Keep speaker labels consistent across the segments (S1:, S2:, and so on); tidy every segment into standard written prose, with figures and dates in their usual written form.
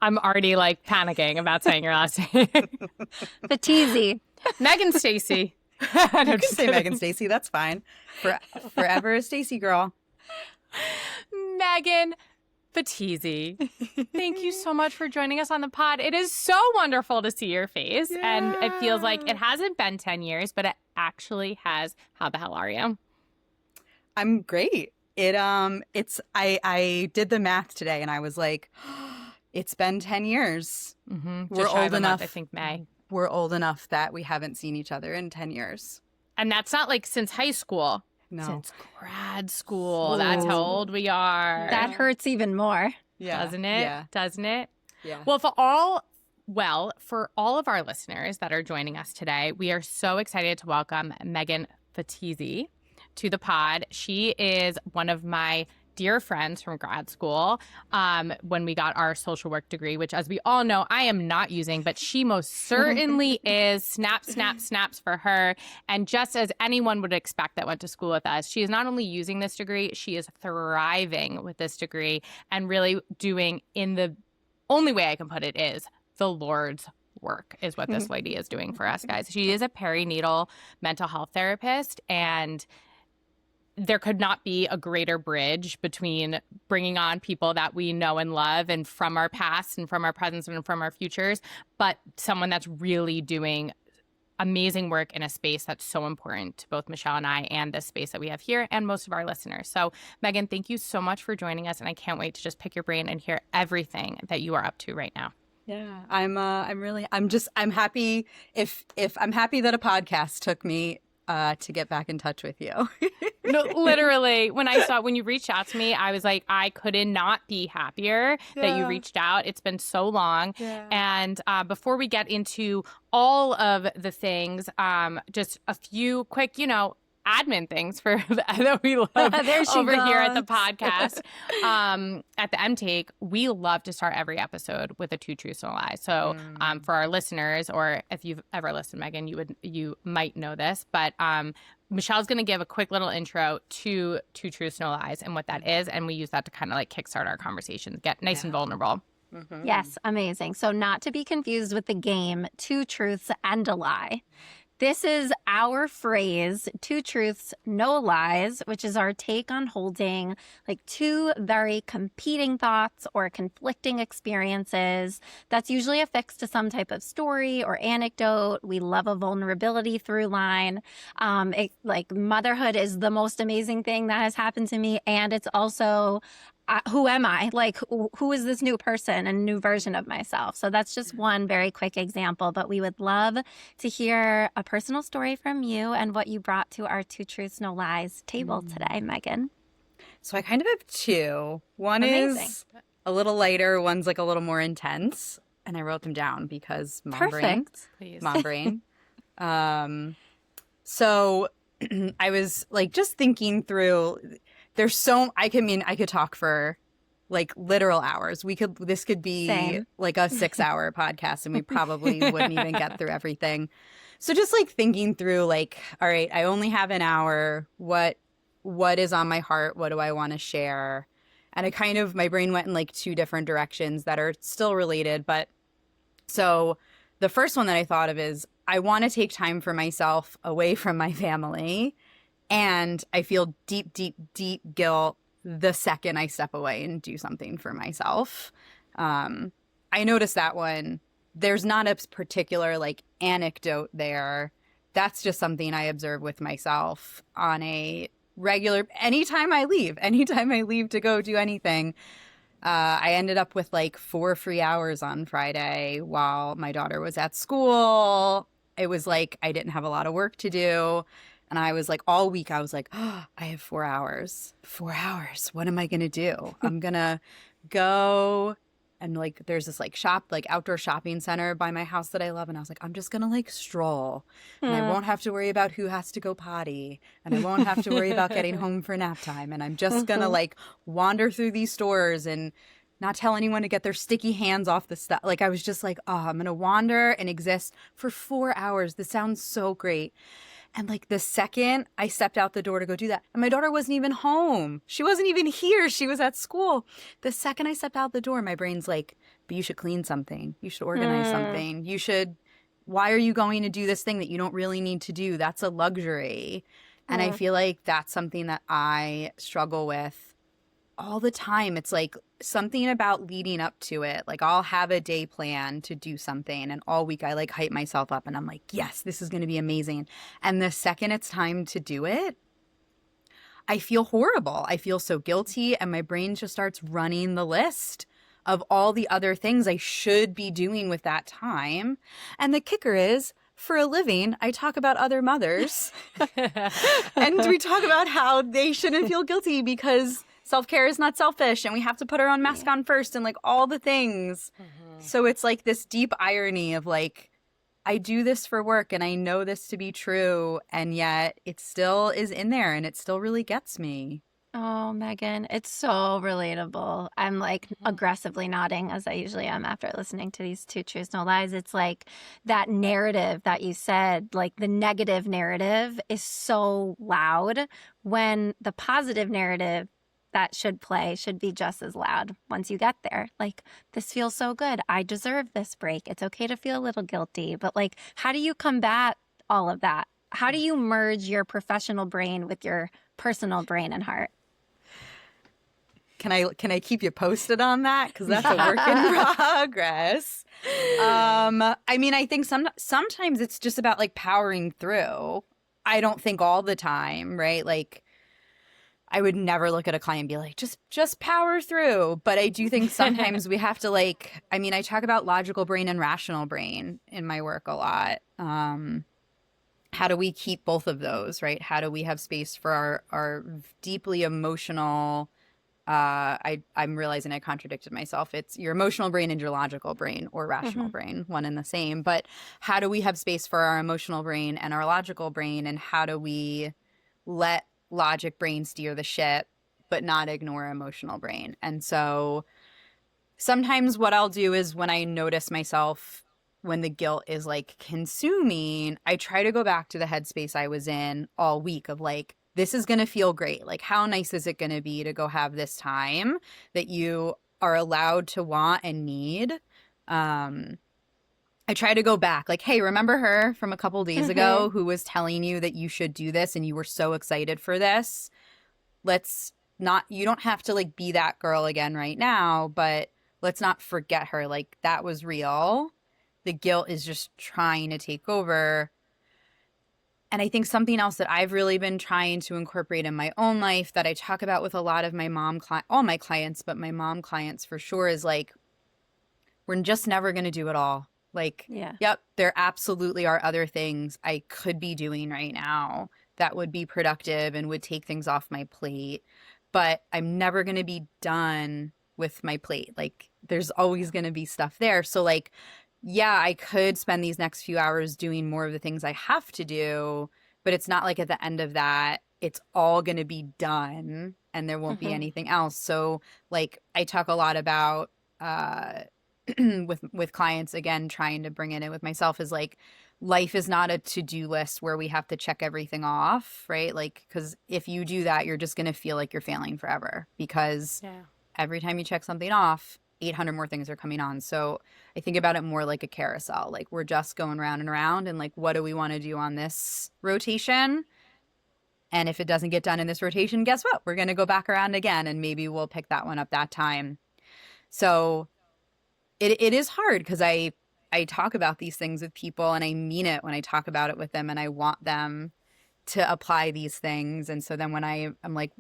S1: I'm already like panicking about saying your last name.
S2: Fattizzi.
S1: Meaghan Stacy.
S3: You can say Meaghan Stacy. That's fine. Forever a Stacy girl.
S1: Meaghan Fattizzi. Thank you so much for joining us on the pod. It is so wonderful to see your face. Yeah. And it feels like it hasn't been 10 years, but it actually has. How the hell are you?
S3: I'm great. I did the math today and I was like, it's been 10 years.
S1: Mm-hmm.
S3: We're old enough.
S1: I think May.
S3: We're old enough that we haven't seen each other in 10 years.
S1: And that's not like since high school.
S3: No.
S1: Since grad school. That's how old we are.
S2: That hurts even more.
S3: Yeah.
S1: Doesn't it?
S3: Yeah.
S1: Doesn't it?
S3: Yeah.
S1: Well, for all of our listeners that are joining us today, we are so excited to welcome Meaghan Fattizzi to the pod. She is one of my dear friends from grad school when we got our social work degree, which, as we all know, I am not using, but she most certainly is. Snap, snap, snaps for her. And just as anyone would expect that went to school with us, she is not only using this degree, she is thriving with this degree and really doing, in the only way I can put it, is the Lord's work is what this lady is doing for us, guys. She is a perinatal mental health therapist, and there could not be a greater bridge between bringing on people that we know and love and from our past and from our present and from our futures, but someone that's really doing amazing work in a space that's so important to both Michelle and I and this space that we have here and most of our listeners. So, Meaghan, thank you so much for joining us, and I can't wait to just pick your brain and hear everything that you are up to right now.
S3: Yeah, I'm happy I'm happy that a podcast took me to get back in touch with you.
S1: No, literally, when you reached out to me, I was like, I could not be happier that you reached out. It's been so long. Yeah. And before we get into all of the things, just a few quick, admin things that we love over here at the podcast. At the MTake, we love to start every episode with a two truths and a lie. So for our listeners, or if you've ever listened, Meaghan, you might know this, but Michelle's going to give a quick little intro to two truths, no lies and what that is. And we use that to kind of like kickstart our conversation, get nice and vulnerable.
S2: Mm-hmm. Yes, amazing. So not to be confused with the game, two truths and a lie. This is our phrase, two truths, no lies, which is our take on holding like two very competing thoughts or conflicting experiences. That's usually affixed to some type of story or anecdote. We love a vulnerability through line. Like motherhood is the most amazing thing that has happened to me. And it's also who am I? Like, who is this new person and new version of myself? So that's just one very quick example, but we would love to hear a personal story from you and what you brought to our Two Truths, No Lies table today, Meaghan.
S3: So I kind of have two. One is a little lighter, one's like a little more intense. And I wrote them down because mom brain.
S1: Please.
S3: Mom brain. So I was like just thinking through. I could talk for like literal hours. This could be like a 6-hour podcast and we probably wouldn't even get through everything. So just like thinking through like, all right, I only have an hour. What is on my heart? What do I want to share? And my brain went in like two different directions that are still related. But so the first one that I thought of is I want to take time for myself away from my family. And I feel deep, deep, deep guilt the second I step away and do something for myself. I noticed that one. There's not a particular like anecdote there. That's just something I observe with myself on a regular, anytime I leave to go do anything. I ended up with like 4 free hours on Friday while my daughter was at school. It was like I didn't have a lot of work to do. And I was like, all week, I was like, oh, I have 4 hours. 4 hours. What am I going to do? I'm going to go. And like, there's this like outdoor shopping center by my house that I love. And I was like, I'm just going to like stroll. And I won't have to worry about who has to go potty. And I won't have to worry about getting home for nap time. And I'm just going to like wander through these stores and not tell anyone to get their sticky hands off the stuff. Like, I was just like, oh, I'm going to wander and exist for 4 hours. This sounds so great. And like the second I stepped out the door to go do that, and my daughter wasn't even home. She wasn't even here. She was at school. The second I stepped out the door, my brain's like, but you should clean something. You should organize something. You should, why are you going to do this thing that you don't really need to do? That's a luxury. And I feel like that's something that I struggle with all the time. It's like something about leading up to it. Like I'll have a day plan to do something, and all week I like hype myself up and I'm like, yes, this is going to be amazing. And the second it's time to do it, I feel horrible. I feel so guilty, and my brain just starts running the list of all the other things I should be doing with that time. And the kicker is, for a living, I talk about other mothers and we talk about how they shouldn't feel guilty because self-care is not selfish and we have to put our own mask on first and like all the things. So it's like this deep irony of like, I do this for work and I know this to be true, and yet it still is in there and it still really gets me.
S2: Oh, Meaghan, it's so relatable. I'm like aggressively nodding, as I usually am after listening to these two truths, no lies. It's like that narrative that you said, like the negative narrative is so loud when the positive narrative that should play should be just as loud once you get there. Like, this feels so good. I deserve this break. It's okay to feel a little guilty. But like, how do you combat all of that? How do you merge your professional brain with your personal brain and heart?
S3: Can I keep you posted on that? Because that's a work in progress. I mean, I think sometimes it's just about like powering through. I don't think all the time, right? Like, I would never look at a client and be like, just power through. But I do think sometimes we have to like, I mean, I talk about logical brain and rational brain in my work a lot. How do we keep both of those, right? How do we have space for our deeply emotional, I'm realizing I contradicted myself. It's your emotional brain and your logical brain, or rational brain, one and the same. But how do we have space for our emotional brain and our logical brain? And how do we let logic brain steer the ship, but not ignore emotional brain? And so sometimes what I'll do is when I notice myself, when the guilt is like consuming, I try to go back to the headspace I was in all week of like, this is going to feel great. Like, how nice is it going to be to go have this time that you are allowed to want and need? I try to go back like, hey, remember her from a couple days ago who was telling you that you should do this and you were so excited for this? You don't have to like be that girl again right now, but let's not forget her. Like, that was real. The guilt is just trying to take over. And I think something else that I've really been trying to incorporate in my own life that I talk about with a lot of my all my clients, but my mom clients for sure, is like, we're just never going to do it all. Like, yep, there absolutely are other things I could be doing right now that would be productive and would take things off my plate, but I'm never going to be done with my plate. Like, there's always going to be stuff there. So like, yeah, I could spend these next few hours doing more of the things I have to do, but it's not like at the end of that, it's all going to be done and there won't be anything else. So like, I talk a lot about, with clients, again, trying to bring it in with myself, is like, life is not a to-do list where we have to check everything off, right? Like, because if you do that, you're just going to feel like you're failing forever, because every time you check something off, 800 more things are coming on. So I think about it more like a carousel. Like, we're just going round and around, and like, what do we want to do on this rotation? And if it doesn't get done in this rotation, guess what? We're going to go back around again, and maybe we'll pick that one up that time. So it is hard, because I talk about these things with people and I mean it when I talk about it with them, and I want them to apply these things. And so then when I'm like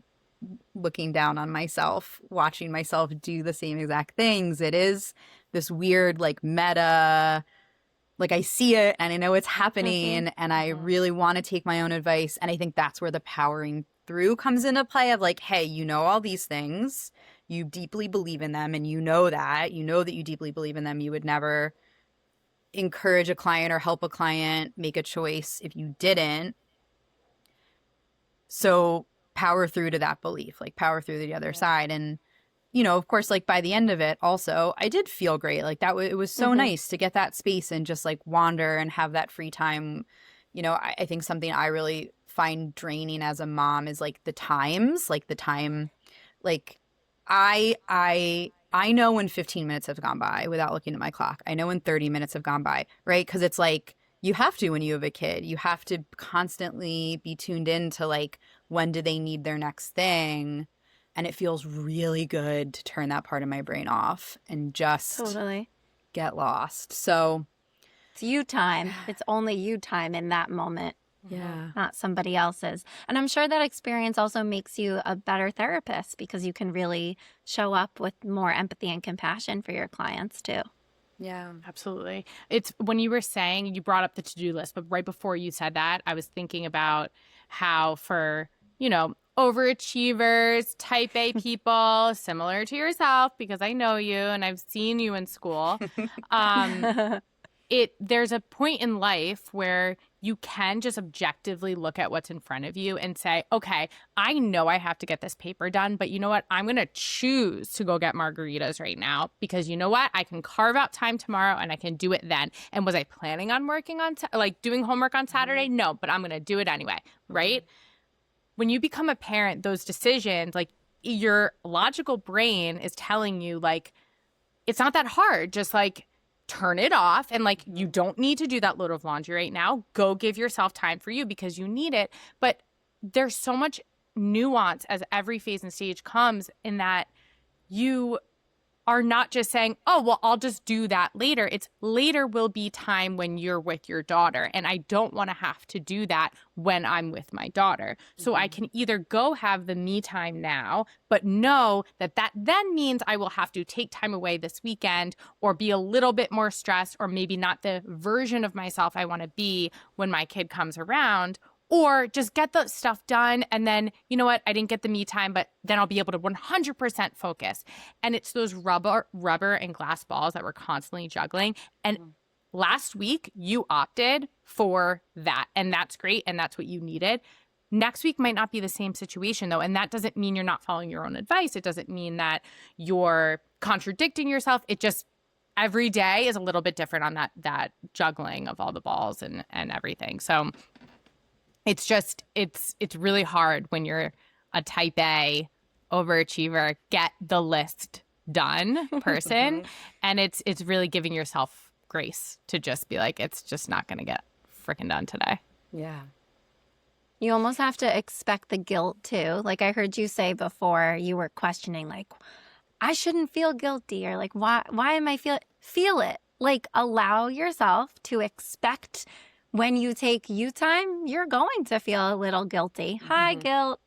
S3: looking down on myself, watching myself do the same exact things, it is this weird like meta, like I see it and I know it's happening and I really want to take my own advice. And I think that's where the powering through comes into play of like, hey, you know all these things, you deeply believe in them, and you know that you deeply believe in them. You would never encourage a client or help a client make a choice if you didn't. So power through to that belief, like power through to the other side. And, you know, of course, like by the end of it also, I did feel great. Like it was so nice to get that space and just like wander and have that free time, you know, I think something I really find draining as a mom is like the times, like the time, like I know when 15 minutes have gone by without looking at my clock. I know when 30 minutes have gone by, right? Because it's like you have to when you have a kid. You have to constantly be tuned in to like when do they need their next thing. And it feels really good to turn that part of my brain off and just
S2: Totally.
S3: get lost. So
S2: It's you time. It's only you time in that moment,
S3: yeah.
S2: not somebody else's. And I'm sure that experience also makes you a better therapist because you can really show up with more empathy and compassion for your clients too.
S3: Yeah.
S1: Absolutely. It's when you were saying, you brought up the to-do list, but right before you said that, I was thinking about how for, you know, overachievers, type A people, similar to yourself, because I know you and I've seen you in school. There's a point in life where you can just objectively look at what's in front of you and say, okay, I know I have to get this paper done, but you know what? I'm going to choose to go get margaritas right now because you know what? I can carve out time tomorrow and I can do it then. And was I planning on working on, doing homework on Saturday? No, but I'm going to do it anyway, right? When you become a parent, those decisions, like your logical brain is telling you like, it's not that hard. Just like, turn it off and like you don't need to do that load of laundry right now. Go give yourself time for you because you need it. But there's so much nuance as every phase and stage comes in that you are not just saying, oh, well, I'll just do that later. It's later will be time when you're with your daughter. And I don't want to have to do that when I'm with my daughter. So I can either go have the me time now, but know that that then means I will have to take time away this weekend or be a little bit more stressed or maybe not the version of myself I want to be when my kid comes around. Or just get the stuff done and then, you know what, I didn't get the me time, but then I'll be able to 100% focus. And it's those rubber and glass balls that we're constantly juggling. And last week, you opted for that. And that's great. And that's what you needed. Next week might not be the same situation, though. And that doesn't mean you're not following your own advice. It doesn't mean that you're contradicting yourself. It just, every day is a little bit different on that juggling of all the balls and everything. So it's just, it's really hard when you're a type A overachiever, get the list done person. And it's really giving yourself grace to just be like, it's just not going to get freaking done today.
S3: Yeah.
S2: You almost have to expect the guilt too. Like I heard you say before, you were questioning like, I shouldn't feel guilty or like, why am I feel it? Like allow yourself to expect when you take you time, you're going to feel a little guilty. Hi, guilt.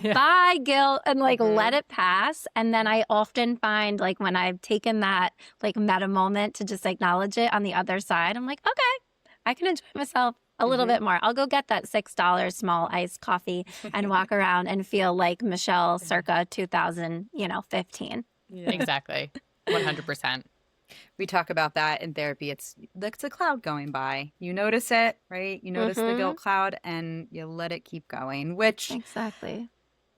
S2: Bye, guilt. And like let it pass. And then I often find like when I've taken that like meta moment to just acknowledge it on the other side, I'm like, okay, I can enjoy myself a little bit more. I'll go get that $6 small iced coffee and walk around and feel like Michelle circa 2015.
S1: Yeah. Exactly. 100%.
S3: We talk about that in therapy. It's a cloud going by. You notice it, right? You notice the guilt cloud and you let it keep going, which
S2: exactly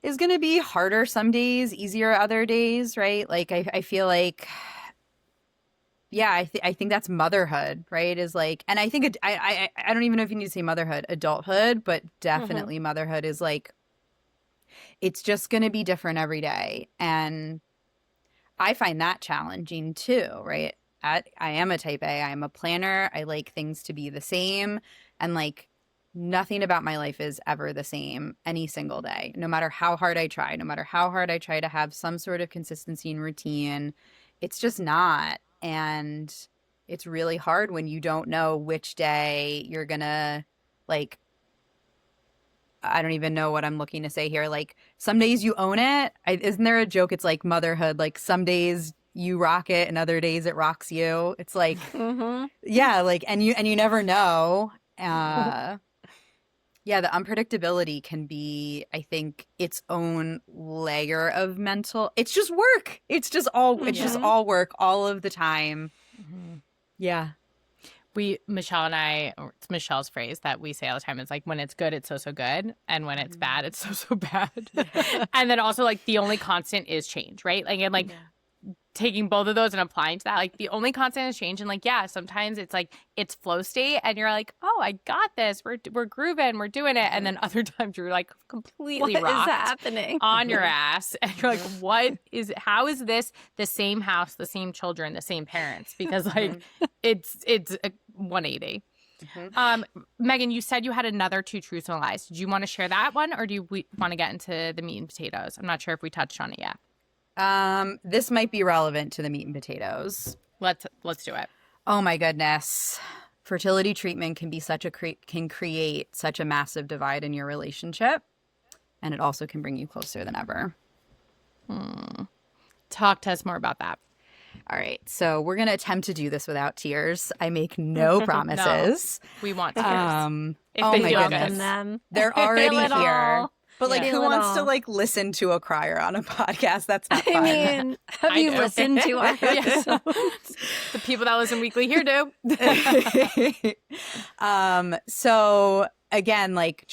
S3: is going to be harder some days, easier other days, right? Like I feel like, yeah, I think that's motherhood, right? Is like, and I think I don't even know if you need to say motherhood, adulthood, but definitely motherhood is like, it's just going to be different every day. And I find that challenging too, right? I am a type A. I'm a planner. I like things to be the same. And like nothing about my life is ever the same any single day, no matter how hard I try, no matter how hard I try to have some sort of consistency and routine. It's just not. And it's really hard when you don't know which day you're going to like, I don't even know what I'm looking to say here. Like some days you own it. Isn't there a joke? It's like motherhood. Like some days you rock it and other days it rocks you. It's like, yeah, like, and you never know. Yeah, the unpredictability can be, I think, its own layer of mental. It's just work. It's just all work all of the time. Yeah.
S1: Michelle and I, or it's Michelle's phrase that we say all the time. It's like when it's good, it's so good. And when it's bad, it's so bad. And then also like the only constant is change, right? Like, and like taking both of those and applying to that. Like the only constant is change. And like, yeah, sometimes it's like it's flow state and you're like, oh, I got this. We're grooving, we're doing it. And then other times you're like completely
S2: What is
S1: rocked
S2: happening
S1: on your ass. And you're like, how is this the same house, the same children, the same parents? Because like it's a 180. Meaghan, you said you had another 2 truths and lies. Did you want to share that one, or do we want to get into the meat and potatoes? I'm not sure if we touched on it yet.
S3: This might be relevant to the meat and potatoes.
S1: Let's do it.
S3: Oh my goodness. Fertility treatment can be can create such a massive divide in your relationship, and it also can bring you closer than ever.
S1: Talk to us more about that.
S3: All right. So we're going to attempt to do this without tears. I make no promises.
S1: No, we want tears. If
S3: oh
S1: they
S3: my
S1: feel
S3: goodness.
S2: them.
S3: They're already
S2: Feel it
S3: here.
S2: all.
S3: But like,
S2: Feel
S3: who
S2: it
S3: wants
S2: all.
S3: to like listen to a crier on a podcast? That's not fun.
S2: I mean, have
S1: I
S2: you
S1: do.
S2: listened to our
S1: Yes.
S2: episodes?
S1: The people that listen weekly here do.
S3: So again, like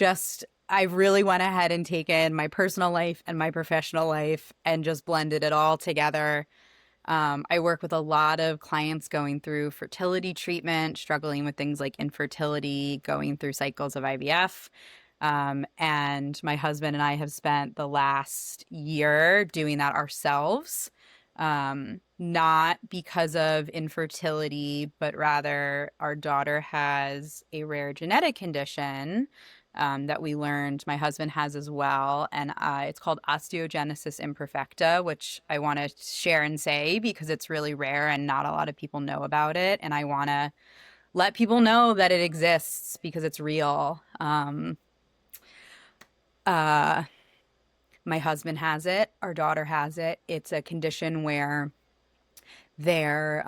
S3: I really went ahead and taken my personal life and my professional life and just blended it all together. I work with a lot of clients going through fertility treatment, struggling with things like infertility, going through cycles of IVF. And my husband and I have spent the last year doing that ourselves, not because of infertility, but rather our daughter has a rare genetic condition that we learned my husband has as well. And it's called osteogenesis imperfecta, which I want to share and say because it's really rare and not a lot of people know about it. And I want to let people know that it exists because it's real. My husband has it. Our daughter has it. It's a condition where their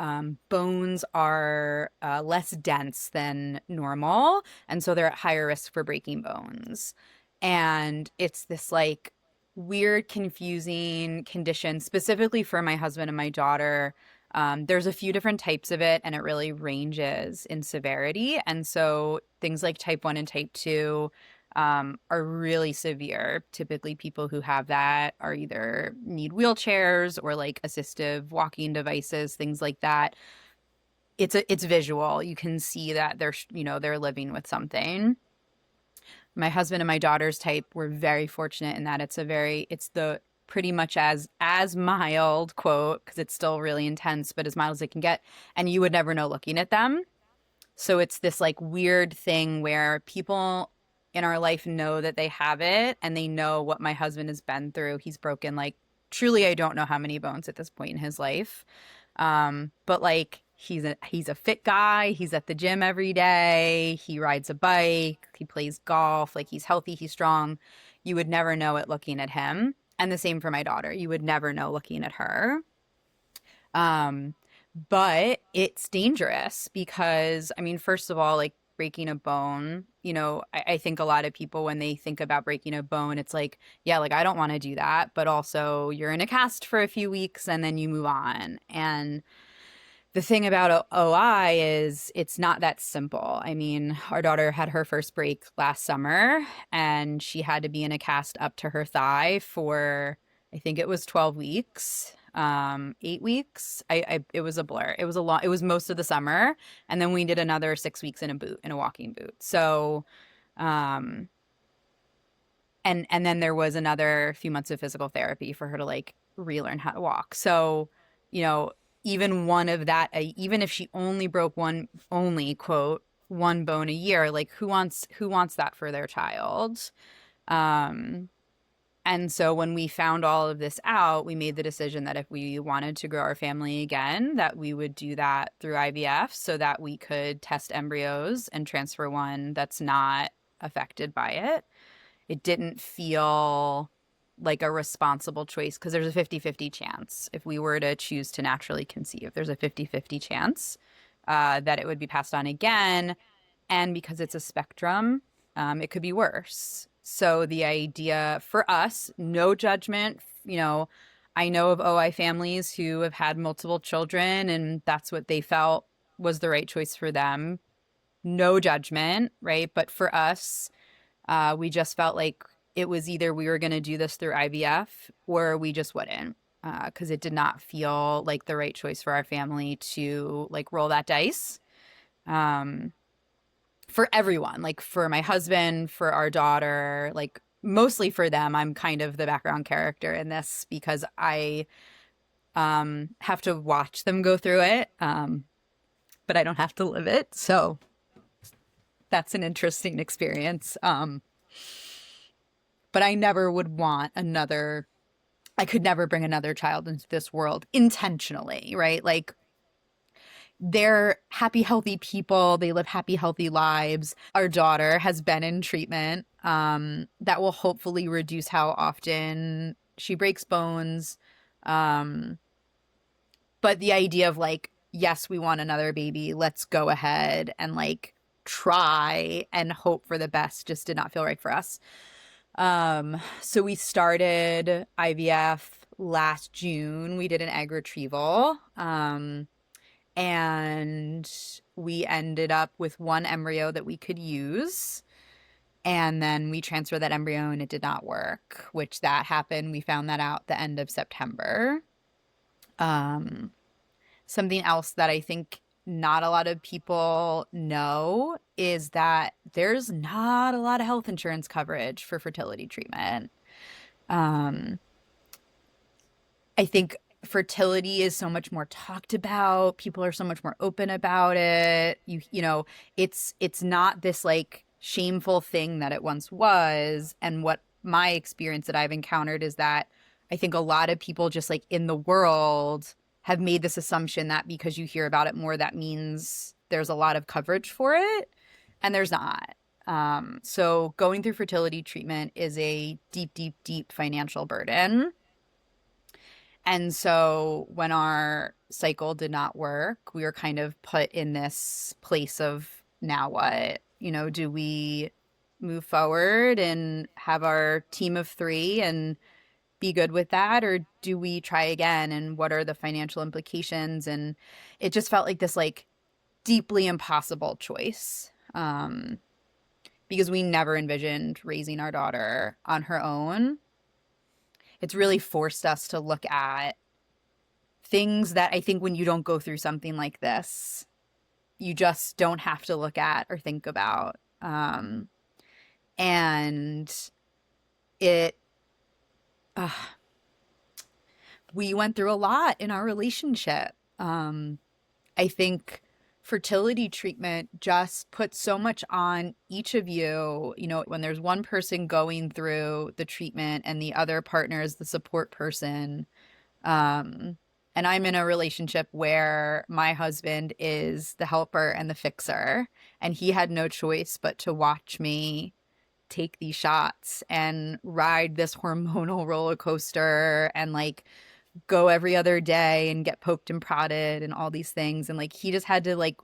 S3: bones are less dense than normal. And so they're at higher risk for breaking bones. And it's this like weird, confusing condition, specifically for my husband and my daughter. There's a few different types of it, and it really ranges in severity. And so things like type 1 and type 2 are really severe. Typically people who have that are either need wheelchairs or like assistive walking devices, things like that. It's visual. You can see that they're living with something. My husband and my daughter's type, we're very fortunate in that it's the pretty much as mild, quote, because it's still really intense, but as mild as it can get. And you would never know looking at them. So it's this like weird thing where people in our life know that they have it and they know what my husband has been through. He's broken like truly I don't know how many bones at this point in his life. But like he's a fit guy. He's at the gym every day. He rides a bike. He plays golf. Like he's healthy. He's strong. You would never know it looking at him. And the same for my daughter. You would never know looking at her. But it's dangerous because, I mean, first of all, like breaking a bone, I think a lot of people, when they think about breaking a bone, it's like, yeah, like I don't want to do that. But also you're in a cast for a few weeks and then you move on. And the thing about OI is it's not that simple. I mean, our daughter had her first break last summer and she had to be in a cast up to her thigh for, I think it was 12 weeks. 8 weeks. It was a blur. It was most of the summer. And then we did another 6 weeks in a walking boot. So, and then there was another few months of physical therapy for her to like relearn how to walk. So, even one of that, even if she only broke quote, one bone a year, like who wants that for their child? And so when we found all of this out, we made the decision that if we wanted to grow our family again, that we would do that through IVF so that we could test embryos and transfer one that's not affected by it. It didn't feel like a responsible choice because there's a 50-50 chance if we were to choose to naturally conceive. There's a 50-50 chance that it would be passed on again. And because it's a spectrum, it could be worse. So the idea for us, no judgment, I know of OI families who have had multiple children and that's what they felt was the right choice for them. No judgment, right? But for us, we just felt like it was either we were going to do this through IVF or we just wouldn't. because it did not feel like the right choice for our family to like roll that dice. For everyone, like for my husband, for our daughter, like mostly for them. I'm kind of the background character in this because I have to watch them go through it, but I don't have to live it. So that's an interesting experience. But I never would want another, I could never bring another child into this world intentionally, right? Like they're happy, healthy people. They live happy, healthy lives. Our daughter has been in treatment that will hopefully reduce how often she breaks bones. But the idea of like, yes, we want another baby. Let's go ahead and like try and hope for the best just did not feel right for us. So we started IVF last June. We did an egg retrieval. And we ended up with one embryo that we could use. And then we transferred that embryo and it did not work, which that happened. We found that out the end of September. Something else that I think not a lot of people know is that there's not a lot of health insurance coverage for fertility treatment. I think fertility is so much more talked about. People are so much more open about it. You know, it's not this like shameful thing that it once was. And what my experience that I've encountered is that I think a lot of people just like in the world have made this assumption that because you hear about it more, that means there's a lot of coverage for it. And there's not. So going through fertility treatment is a deep, deep, deep financial burden. And so when our cycle did not work, we were kind of put in this place of now what? You know, do we move forward and have our team of 3 and be good with that? Or do we try again? And what are the financial implications? And it just felt like this like deeply impossible choice because we never envisioned raising our daughter on her own. It's really forced us to look at things that I think when you don't go through something like this, you just don't have to look at or think about. And it, we went through a lot in our relationship. I think fertility treatment just puts so much on each of you. You know, when there's one person going through the treatment and the other partner is the support person. And I'm in a relationship where my husband is the helper and the fixer, and he had no choice but to watch me take these shots and ride this hormonal roller coaster and like go every other day and get poked and prodded and all these things. And like he just had to like,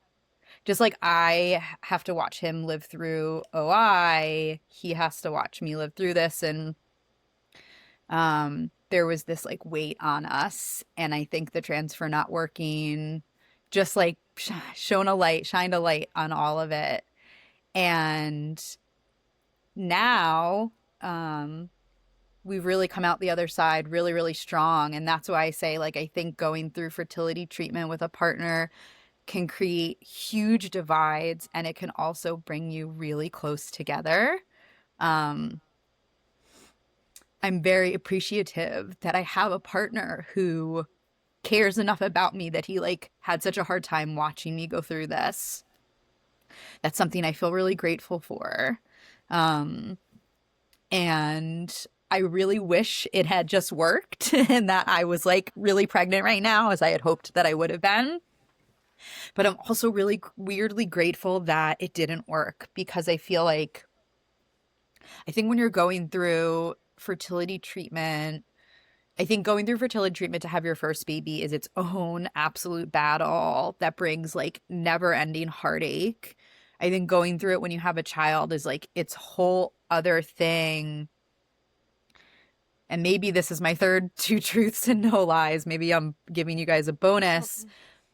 S3: just like I have to watch him live through OI, he has to watch me live through this. And there was this like weight on us. And I think the transfer not working just like shined a light on all of it. And now we've really come out the other side really, really strong. And that's why I say, like, I think going through fertility treatment with a partner can create huge divides, and it can also bring you really close together. I'm very appreciative that I have a partner who cares enough about me that he like had such a hard time watching me go through this. That's something I feel really grateful for. And I really wish it had just worked and that I was like really pregnant right now as I had hoped that I would have been. But I'm also really weirdly grateful that it didn't work, because I feel like, I think when you're going through fertility treatment, I think going through fertility treatment to have your first baby is its own absolute battle that brings like never ending heartache. I think going through it when you have a child is like its whole other thing. And maybe this is my third 2 truths and no lies. Maybe I'm giving you guys a bonus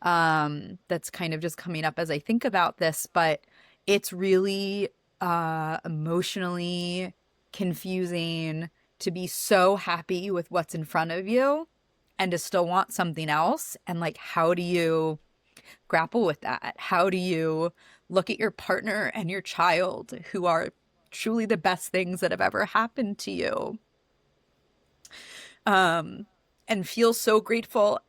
S3: that's kind of just coming up as I think about this. But it's really emotionally confusing to be so happy with what's in front of you and to still want something else. And like, how do you grapple with that? How do you look at your partner and your child, who are truly the best things that have ever happened to you, and feel so grateful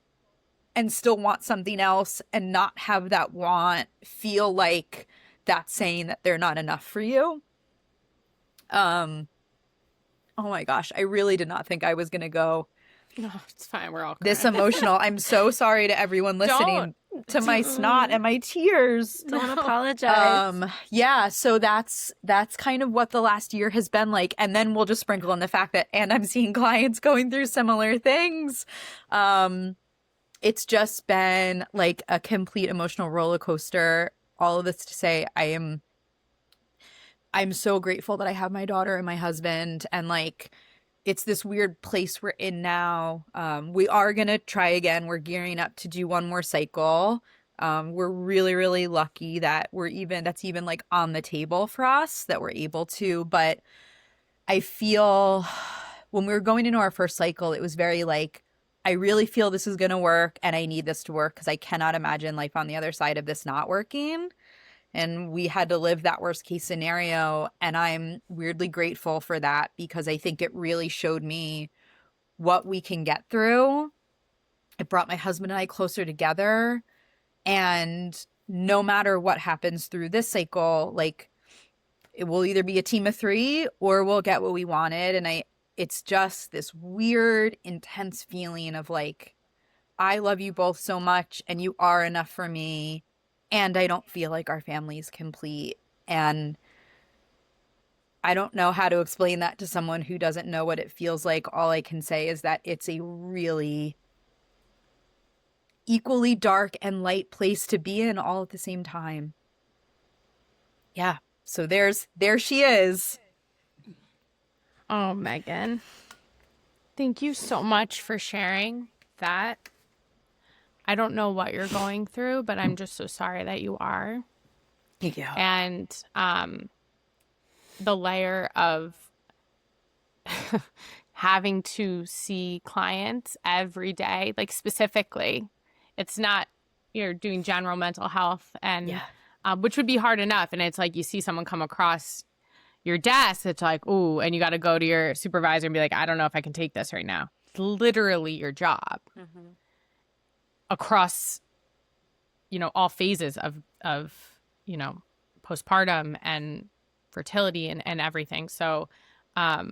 S3: and still want something else, and not have that want feel like that's saying that they're not enough for you? Oh my gosh, I really did not think I was going to go
S1: No, it's fine. We're all
S3: this
S1: crying.
S3: emotional. I'm so sorry to everyone listening to my snot and my tears.
S2: Don't apologize.
S3: Yeah, so that's kind of what the last year has been like. And then we'll just sprinkle in the fact that, and I'm seeing clients going through similar things. It's just been like a complete emotional roller coaster. All of this to say, I'm so grateful that I have my daughter and my husband, and like, it's this weird place we're in now. We are going to try again. We're gearing up to do one more cycle. We're really, really lucky that that's even like on the table for us, that we're able to. But I feel when we were going into our first cycle, it was very like, I really feel this is going to work, and I need this to work, because I cannot imagine life on the other side of this not working. And we had to live that worst case scenario. And I'm weirdly grateful for that, because I think it really showed me what we can get through. It brought my husband and I closer together. And no matter what happens through this cycle, like, it will either be a team of 3 or we'll get what we wanted. And it's just this weird, intense feeling of like, I love you both so much, and you are enough for me. And I don't feel like our family is complete. And I don't know how to explain that to someone who doesn't know what it feels like. All I can say is that it's a really equally dark and light place to be in all at the same time. Yeah. So there she is.
S1: Oh, Meaghan. Thank you so much for sharing that. I don't know what you're going through, but I'm just so sorry that you are.
S3: Thank you.
S1: And the layer of having to see clients every day, like specifically, it's not, you're doing general mental health, and which would be hard enough. And it's like, you see someone come across your desk, it's like, ooh, and you got to go to your supervisor and be like, I don't know if I can take this right now. It's literally your job. Mm-hmm. Across, all phases of postpartum and fertility and everything. So, I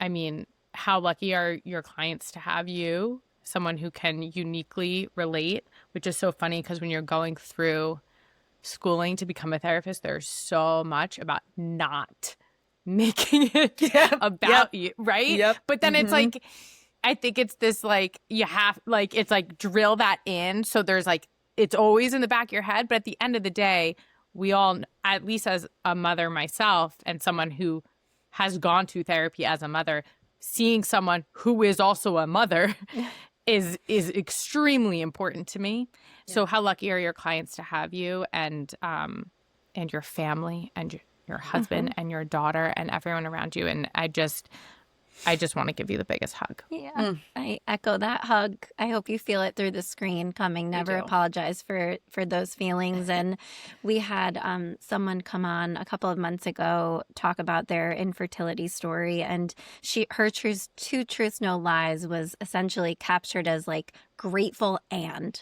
S1: mean, how lucky are your clients to have you, someone who can uniquely relate, which is so funny, because when you're going through schooling to become a therapist, there's so much about not making it about you, right?
S3: Yep.
S1: But then it's like, I think it's this, like, you have, like, it's like drill that in. So there's like, it's always in the back of your head. But at the end of the day, we all, at least as a mother myself and someone who has gone to therapy as a mother, seeing someone who is also a mother is extremely important to me. Yeah. So how lucky are your clients to have you, and your family, and your husband and your daughter and everyone around you. And I just want to give you the biggest hug.
S2: Yeah, I echo that hug. I hope you feel it through the screen coming. Never apologize for those feelings. And we had someone come on a couple of months ago talk about their infertility story. And her two truths, no lies was essentially captured as like grateful and.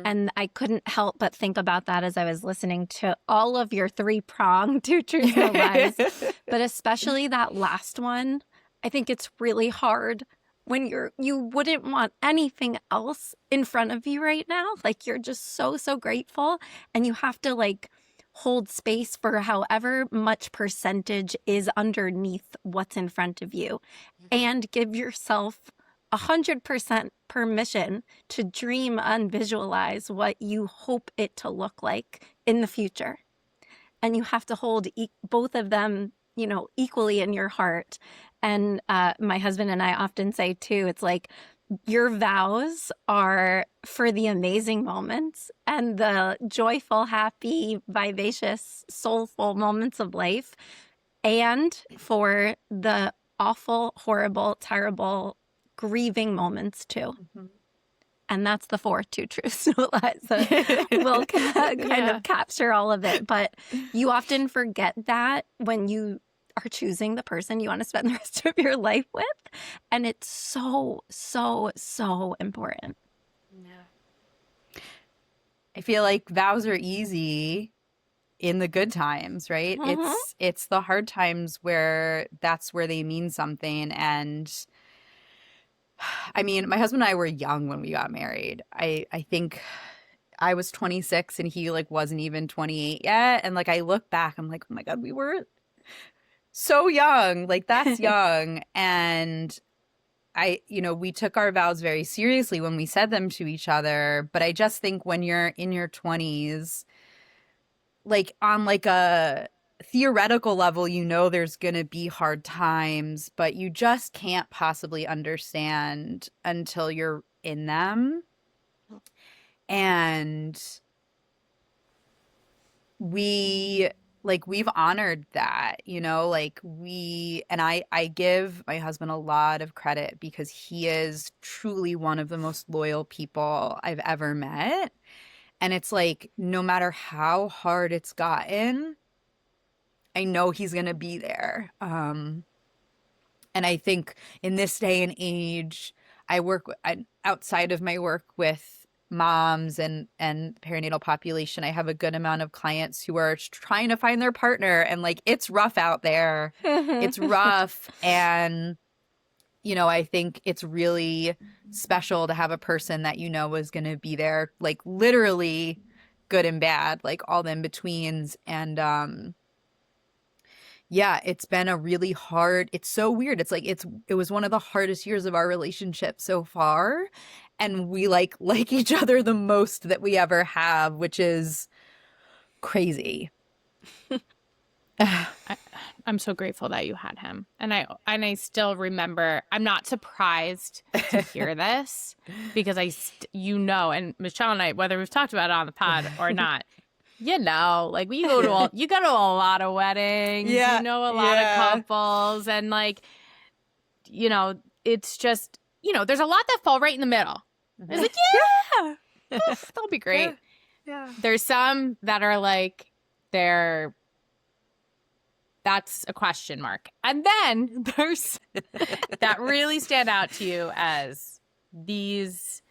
S2: And I couldn't help but think about that as I was listening to all of your 3-pronged two truths, no lies. But especially that last one. I think it's really hard when you wouldn't want anything else in front of you right now. Like, you're just so, so grateful, and you have to like hold space for however much percentage is underneath what's in front of you, and give yourself 100% permission to dream and visualize what you hope it to look like in the future. And you have to hold both of them, equally in your heart. And my husband and I often say too, it's like, your vows are for the amazing moments and the joyful, happy, vivacious, soulful moments of life, and for the awful, horrible, terrible, grieving moments too. And that's the fourth two truths, no lies. Will kind of capture all of it. But you often forget that when you are choosing the person you want to spend the rest of your life with. And it's so, so, so important.
S3: Yeah. I feel like vows are easy in the good times, right?
S2: Mhm.
S3: It's the hard times where that's where they mean something. And I mean, my husband and I were young when we got married. I think I was 26 and he like wasn't even 28 yet. And like I look back, I'm like, oh my God, we were so young. Like that's young. And we took our vows very seriously when we said them to each other. But I just think when you're in your 20s, like on like a theoretical level, there's going to be hard times, but you just can't possibly understand until you're in them. And we've honored that, I give my husband a lot of credit because he is truly one of the most loyal people I've ever met. And it's like, no matter how hard it's gotten, I know he's going to be there. And I think in this day and age, outside of my work with moms and perinatal population, I have a good amount of clients who are trying to find their partner, and like it's rough out there. It's rough. And I think it's really special to have a person that is going to be there, like literally good and bad, like all the in-betweens. And yeah, it's been a really hard, it's so weird. It's like it was one of the hardest years of our relationship so far. And we like each other the most that we ever have, which is crazy.
S1: I'm so grateful that you had him. And I still remember, I'm not surprised to hear this because and Michelle and I, whether we've talked about it on the pod or not, like you go to a lot of weddings,
S3: yeah,
S1: a lot of couples, and like, it's just, there's a lot that fall right in the middle. It's like, oof, that'll be great.
S3: Yeah.
S1: There's some that are like, that's a question mark. And then there's that really stand out to you as these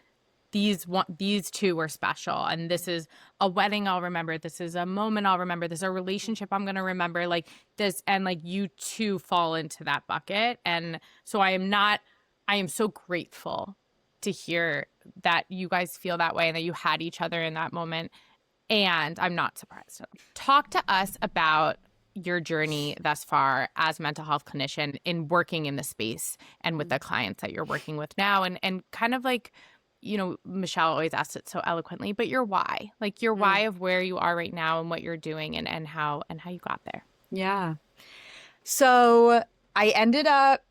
S1: two were special. And this is a wedding I'll remember. This is a moment I'll remember. This is a relationship I'm going to remember, like this. And like you two fall into that bucket. And so I am so grateful to hear that you guys feel that way and that you had each other in that moment. And I'm not surprised. Talk to us about your journey thus far as a mental health clinician in working in the space and with the clients that you're working with now, and kind of like, Michelle always asks it so eloquently, but your why, like your why of where you are right now and what you're doing and how you got there.
S3: Yeah. So I ended up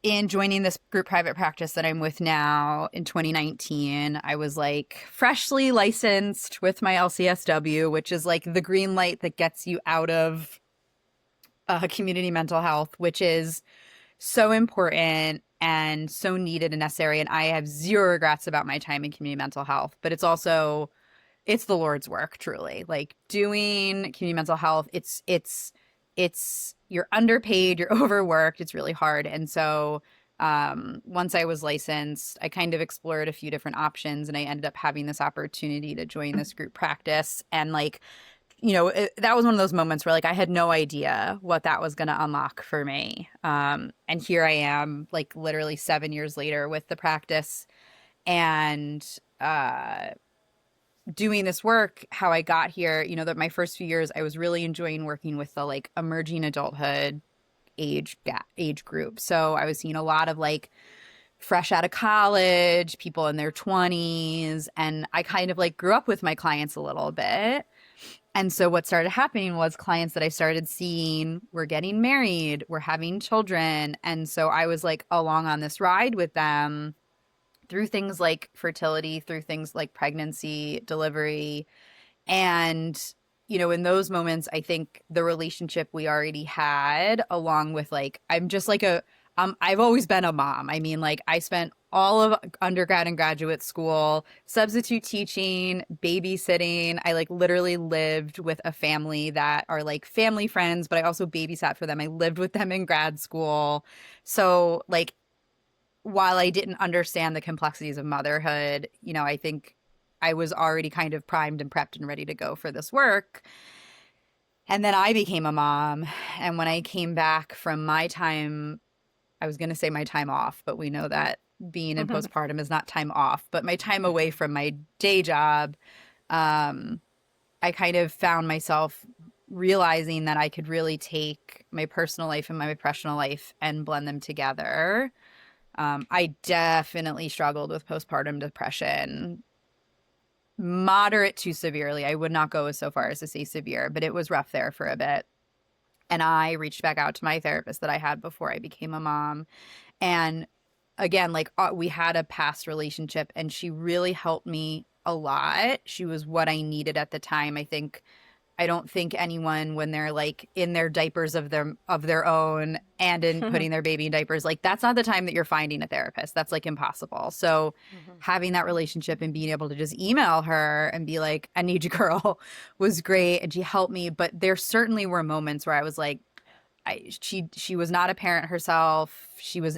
S3: in joining this group private practice that I'm with now in 2019. I was like freshly licensed with my LCSW, which is like the green light that gets you out of community mental health, which is so important and so needed and necessary. And I have zero regrets about my time in community mental health, but it's the Lord's work, truly. Like doing community mental health, it's you're underpaid, you're overworked, it's really hard. And so once I was licensed, I kind of explored a few different options, and I ended up having this opportunity to join this group practice. And like, that was one of those moments where like I had no idea what that was going to unlock for me. And here I am, like literally 7 years later with the practice and doing this work. How I got here, that my first few years, I was really enjoying working with the like emerging adulthood age group. So I was seeing a lot of like fresh out of college, people in their 20s, and I kind of like grew up with my clients a little bit. And so what started happening was clients that I started seeing were getting married, were having children. And so I was like along on this ride with them through things like fertility, through things like pregnancy, delivery. And, in those moments, I think the relationship we already had, along with like, I'm just like I've always been a mom. I mean, like I spent all of undergrad and graduate school substitute teaching, babysitting. I like literally lived with a family that are like family friends, but I also babysat for them. I lived with them in grad school. So like while I didn't understand the complexities of motherhood, you know, I think I was already kind of primed and prepped and ready to go for this work. And then I became a mom. And when I came back from my time, I was going to say my time off, but we know that being in postpartum is not time off, but my time away from my day job, I kind of found myself realizing that I could really take my personal life and my professional life and blend them together. I definitely struggled with postpartum depression, moderate to severely. I would not go so far as to say severe, but it was rough there for a bit. And I reached back out to my therapist that I had before I became a mom. And again, like we had a past relationship and she really helped me a lot. She was what I needed at the time. I don't think anyone when they're like in their diapers of their own and in putting their baby in diapers, like that's not the time that you're finding a therapist. That's like impossible. So having that relationship and being able to just email her and be like, I need you, girl, was great. And she helped me. But there certainly were moments where I was like, she was not a parent herself.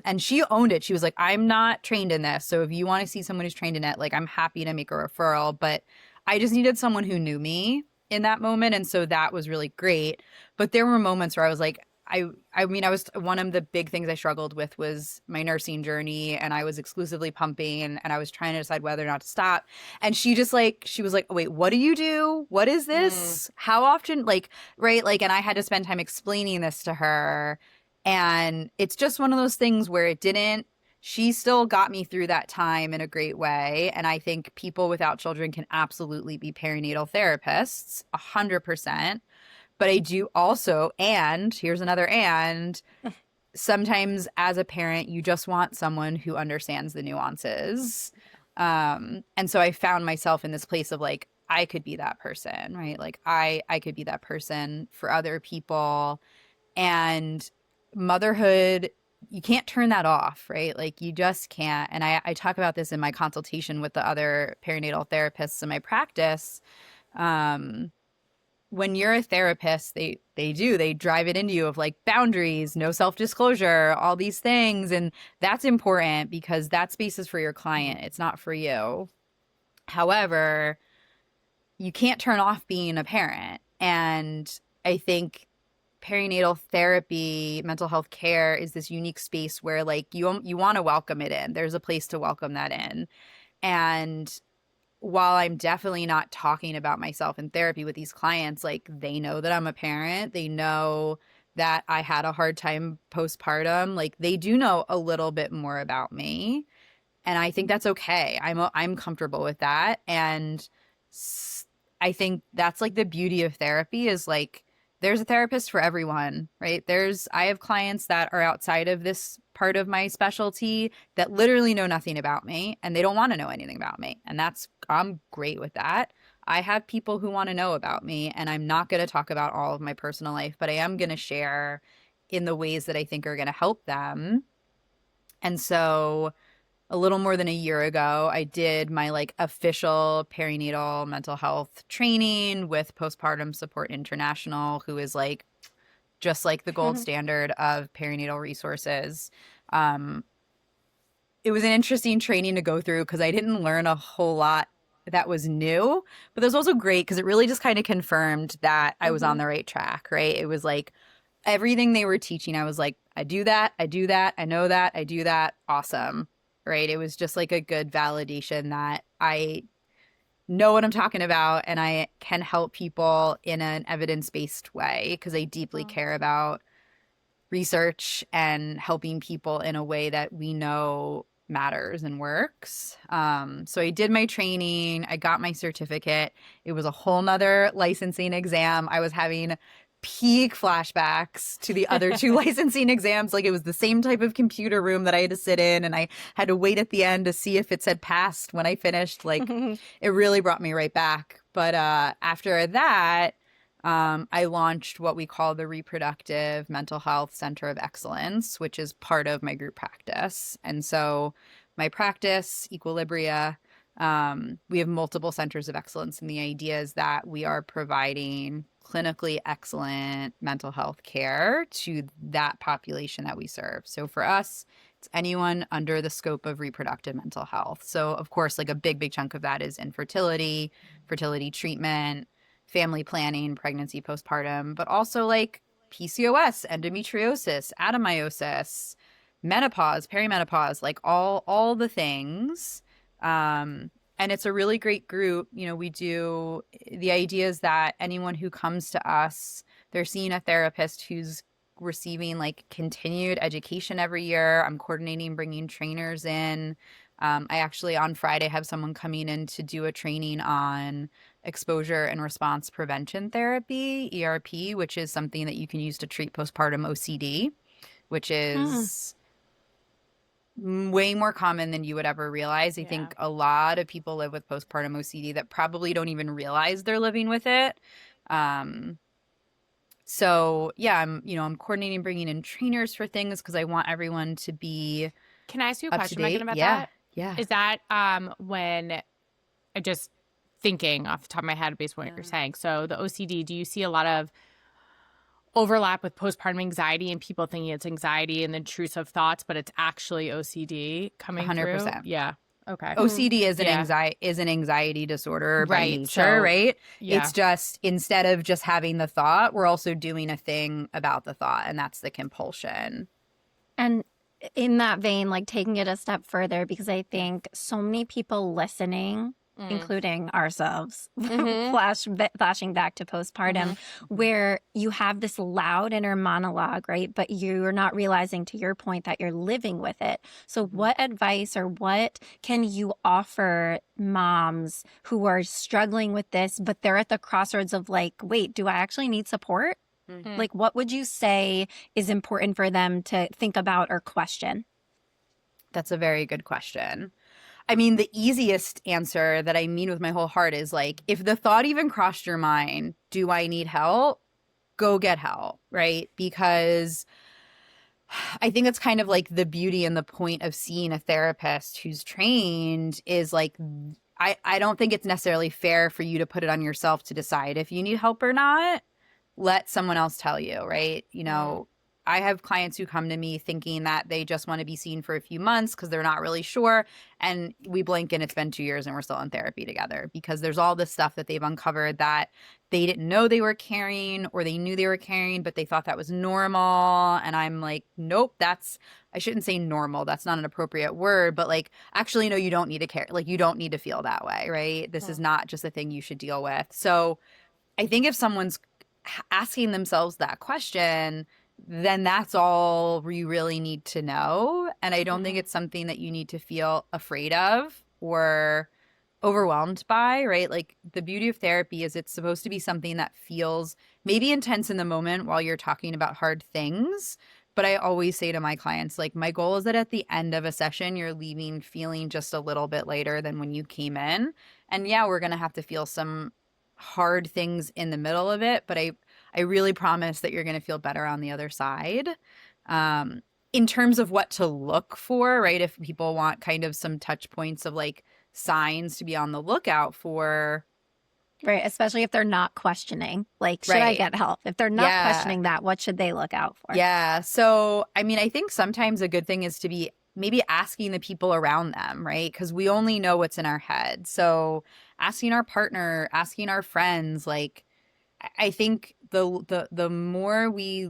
S3: And she owned it. She was like, I'm not trained in this. So if you want to see someone who's trained in it, like I'm happy to make a referral. But I just needed someone who knew me in that moment. And so that was really great. But there were moments where I was like, I mean, I was one of the big things I struggled with was my nursing journey, and I was exclusively pumping and I was trying to decide whether or not to stop. And she was like, wait, what do you do? What is this? How often? Like, right. Like, and I had to spend time explaining this to her. And it's just one of those things where she still got me through that time in a great way. And I think people without children can absolutely be perinatal therapists, 100%. But I do also, and here's another and, sometimes as a parent, you just want someone who understands the nuances. And so I found myself in this place of like, I could be that person, right? Like I could be that person for other people. And motherhood, you can't turn that off, right? Like you just can't. And I talk about this in my consultation with the other perinatal therapists in my practice. When you're a therapist, they drive it into you of like boundaries, no self-disclosure, all these things. And that's important because that space is for your client. It's not for you. However, you can't turn off being a parent. And I think perinatal therapy, mental health care is this unique space where like you want to welcome it in. There's a place to welcome that in. And while I'm definitely not talking about myself in therapy with these clients, like they know that I'm a parent. They know that I had a hard time postpartum. Like they do know a little bit more about me. And I think that's okay. I'm comfortable with that. And I think that's like the beauty of therapy is like there's a therapist for everyone, right? I have clients that are outside of this part of my specialty that literally know nothing about me and they don't want to know anything about me. And I'm great with that. I have people who want to know about me and I'm not going to talk about all of my personal life, but I am going to share in the ways that I think are going to help them. And so a little more than a year ago, I did my like official perinatal mental health training with Postpartum Support International, who is like just like the gold standard of perinatal resources. It was an interesting training to go through because I didn't learn a whole lot that was new, but it was also great because it really just kind of confirmed that I was on the right track, right? It was like everything they were teaching, I was like, I do that, I know that, I do that, awesome. Right. It was just like a good validation that I know what I'm talking about and I can help people in an evidence-based way because I deeply care about research and helping people in a way that we know matters and works. So I did my training. I got my certificate. It was a whole nother licensing exam. I was having peak flashbacks to the other two licensing exams. Like it was the same type of computer room that I had to sit in and I had to wait at the end to see if it said passed when I finished. Like it really brought me right back. But after that, I launched what we call the Reproductive Mental Health Center of Excellence, which is part of my group practice. And so my practice, Equilibria, we have multiple centers of excellence. And the idea is that we are providing clinically excellent mental health care to that population that we serve. So for us, it's anyone under the scope of reproductive mental health. So of course, like a big chunk of that is infertility, fertility treatment, family planning, pregnancy, postpartum, but also like PCOS, endometriosis, adenomyosis, menopause, perimenopause, like all the things. And it's a really great group. You know, the idea is that anyone who comes to us, they're seeing a therapist who's receiving like continued education every year. I'm coordinating bringing trainers in. I actually on Friday have someone coming in to do a training on exposure and response prevention therapy, ERP, which is something that you can use to treat postpartum OCD, which is way more common than you would ever realize. I think a lot of people live with postpartum OCD that probably don't even realize they're living with it. So yeah, I'm coordinating bringing in trainers for things because I want everyone to be.
S1: Can I ask you a question, Meaghan, about
S3: yeah.
S1: that?
S3: Yeah.
S1: Is that when I just thinking off the top of my head based on what you're saying? So the OCD, do you see a lot of overlap with postpartum anxiety and people thinking it's anxiety and intrusive thoughts, but it's actually OCD coming 100%. Through? Yeah. Okay.
S3: OCD is an anxiety disorder by
S1: right.
S3: nature, right?
S1: Yeah.
S3: It's just instead of just having the thought, we're also doing a thing about the thought, and that's the compulsion.
S2: And in that vein, like taking it a step further, because I think so many people listening, including ourselves, flashing back to postpartum, where you have this loud inner monologue, right? But you're not realizing, to your point, that you're living with it. So what advice or what can you offer moms who are struggling with this, but they're at the crossroads of like, wait, do I actually need support? Like, what would you say is important for them to think about or question?
S3: That's a very good question. I mean, the easiest answer that I mean with my whole heart is like, if the thought even crossed your mind, do I need help? Go get help, right? Because I think it's kind of like the beauty and the point of seeing a therapist who's trained is like, I don't think it's necessarily fair for you to put it on yourself to decide if you need help or not. Let someone else tell you, right? You know, I have clients who come to me thinking that they just want to be seen for a few months because they're not really sure. And we blink and it's been 2 years and we're still in therapy together because there's all this stuff that they've uncovered that they didn't know they were carrying, or they knew they were carrying, but they thought that was normal. And I'm like, nope, I shouldn't say normal. That's not an appropriate word, but like, actually, no, you don't need to care. Like, you don't need to feel that way, right? This is not just a thing you should deal with. So I think if someone's asking themselves that question, then that's all you really need to know. And I don't think it's something that you need to feel afraid of or overwhelmed by, right? Like, the beauty of therapy is it's supposed to be something that feels maybe intense in the moment while you're talking about hard things. But I always say to my clients, like, my goal is that at the end of a session, you're leaving feeling just a little bit lighter than when you came in. And yeah, we're going to have to feel some hard things in the middle of it, but I really promise that you're going to feel better on the other side. In terms of what to look for, right? If people want kind of some touch points of like signs to be on the lookout for.
S2: Right. Especially if they're not questioning, like, should I get help? If they're not questioning that, what should they look out for?
S3: Yeah. So, I mean, I think sometimes a good thing is to be maybe asking the people around them, right? Because we only know what's in our head. So asking our partner, asking our friends, like, I think the more we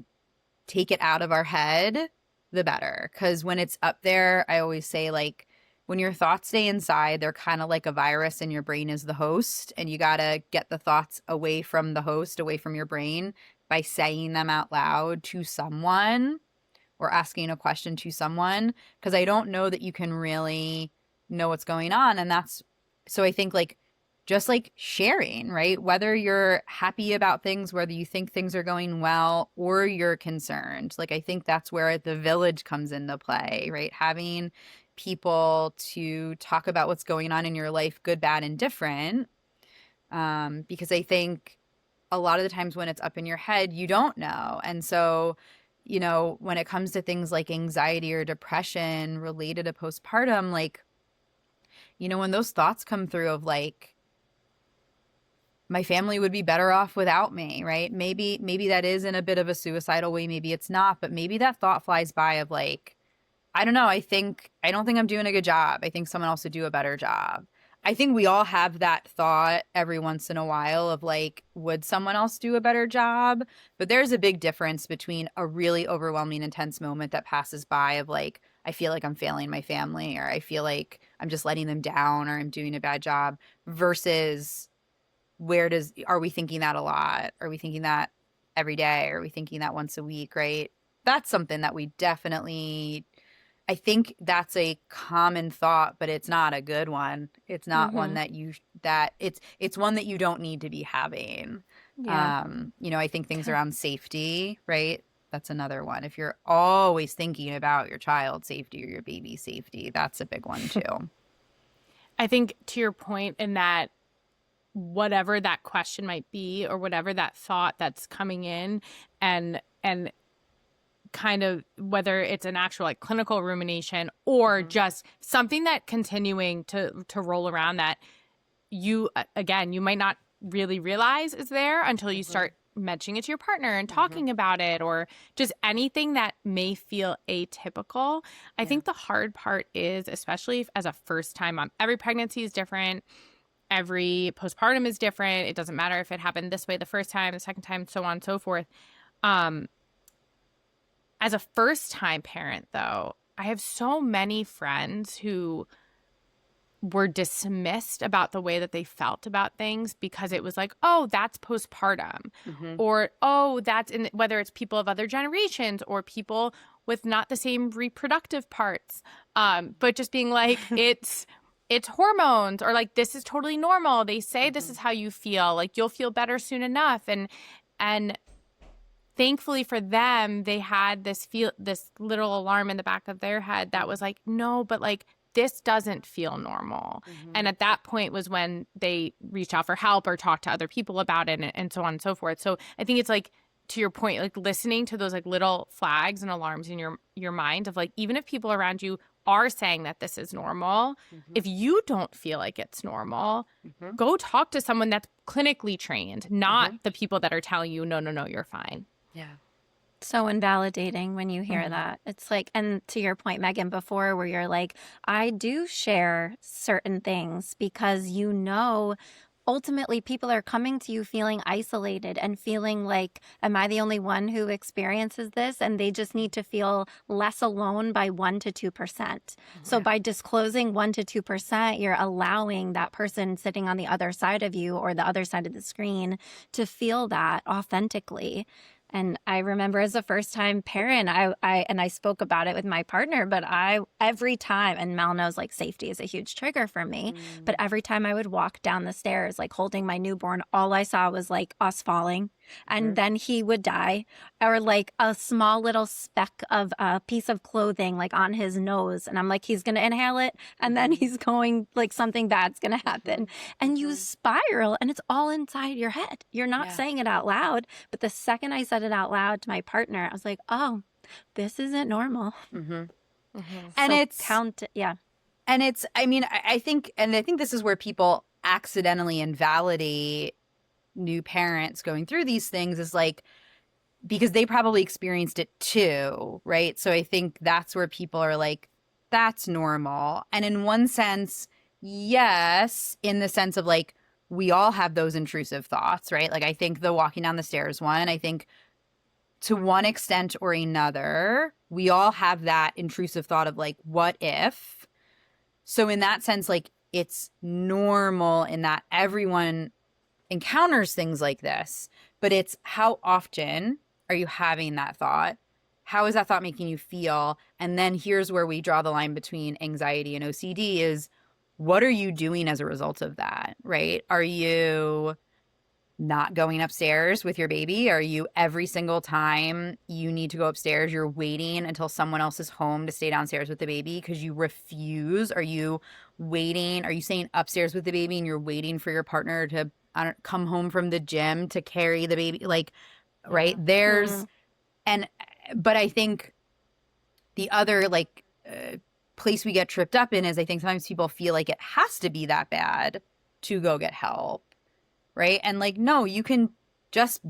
S3: take it out of our head, the better. Because when it's up there, I always say, like, when your thoughts stay inside, they're kind of like a virus and your brain is the host. And you got to get the thoughts away from the host, away from your brain by saying them out loud to someone or asking a question to someone. Because I don't know that you can really know what's going on. And so I think, like, just like sharing, right? Whether you're happy about things, whether you think things are going well, or you're concerned. Like, I think that's where the village comes into play, right? Having people to talk about what's going on in your life, good, bad, and different. Because I think a lot of the times when it's up in your head, you don't know. And so, you know, when it comes to things like anxiety or depression related to postpartum, like, you know, when those thoughts come through of like, my family would be better off without me, right? Maybe that is in a bit of a suicidal way, maybe it's not, but maybe that thought flies by of like, I don't know, I don't think I'm doing a good job. I think someone else would do a better job. I think we all have that thought every once in a while of like, would someone else do a better job? But there's a big difference between a really overwhelming, intense moment that passes by of like, I feel like I'm failing my family, or I feel like I'm just letting them down, or I'm doing a bad job, versus are we thinking that a lot? Are we thinking that every day? Are we thinking that once a week, right? That's something that we definitely, I think that's a common thought, but it's not a good one. It's not one that it's one that you don't need to be having.
S2: Yeah.
S3: You know, I think things around safety, right? That's another one. If you're always thinking about your child's safety or your baby's safety, that's a big one too.
S1: I think to your point in that, whatever that question might be, or whatever that thought that's coming in, and kind of whether it's an actual like clinical rumination or just something that continuing to roll around that you might not really realize is there until you start mentioning it to your partner and talking about it, or just anything that may feel atypical. I think the hard part is, especially as a first time mom, every pregnancy is different. Every postpartum is different. It doesn't matter if it happened this way the first time, the second time, so on and so forth. As a first-time parent, though, I have so many friends who were dismissed about the way that they felt about things because it was like, oh, that's postpartum. Or, oh, whether it's people of other generations or people with not the same reproductive parts. But just being like, it's hormones, or like, this is totally normal. They say this is how you feel. Like, you'll feel better soon enough. And thankfully for them, they had this little alarm in the back of their head that was like, no, but like, this doesn't feel normal. And at that point was when they reached out for help or talked to other people about it, and so on and so forth. So I think it's like, to your point, like listening to those like little flags and alarms in your mind of like, even if people around you are saying that this is normal, if you don't feel like it's normal, go talk to someone that's clinically trained, not the people that are telling you, no, you're fine.
S3: Yeah.
S2: So invalidating when you hear that. It's like, and to your point, Meaghan, before, where you're like, I do share certain things because ultimately people are coming to you feeling isolated and feeling like, am I the only one who experiences this? And they just need to feel less alone by 1% to 2%. So by disclosing 1% to 2%, you're allowing that person sitting on the other side of you or the other side of the screen to feel that authentically. And I remember as a first-time parent, I spoke about it with my partner, but every time, and Mel knows like safety is a huge trigger for me, but every time I would walk down the stairs, like holding my newborn, all I saw was like us falling, and then he would die, or like a small little speck of a piece of clothing like on his nose, and I'm like, he's gonna inhale it, and then he's going, like, something bad's gonna happen, and you spiral, and it's all inside your head. You're not saying it out loud, but the second I said it out loud to my partner, I was like, oh, this isn't normal.
S3: And
S2: So
S3: it's and it's, I mean, I think this is where people accidentally invalidate new parents going through these things, is like, because they probably experienced it too, right? So I think that's where people are like, that's normal. And in one sense, yes, in the sense of like, we all have those intrusive thoughts, right? Like, I think the walking down the stairs one, I think to one extent or another, we all have that intrusive thought of like, what if? So in that sense, like, it's normal in that everyone encounters things like this, but it's how often are you having that thought? How is that thought making you feel? And then here's where we draw the line between anxiety and OCD is, what are you doing as a result of that, right? Are you not going upstairs with your baby? Are you, every single time you need to go upstairs, you're waiting until someone else is home to stay downstairs with the baby because you refuse? Are you waiting? Are you staying upstairs with the baby and you're waiting for your partner to I don't come home from the gym to carry the baby. Like, right? There's, and, but I think the other like place we get tripped up in is I think sometimes people feel like it has to be that bad to go get help. Right. And like, no, you can just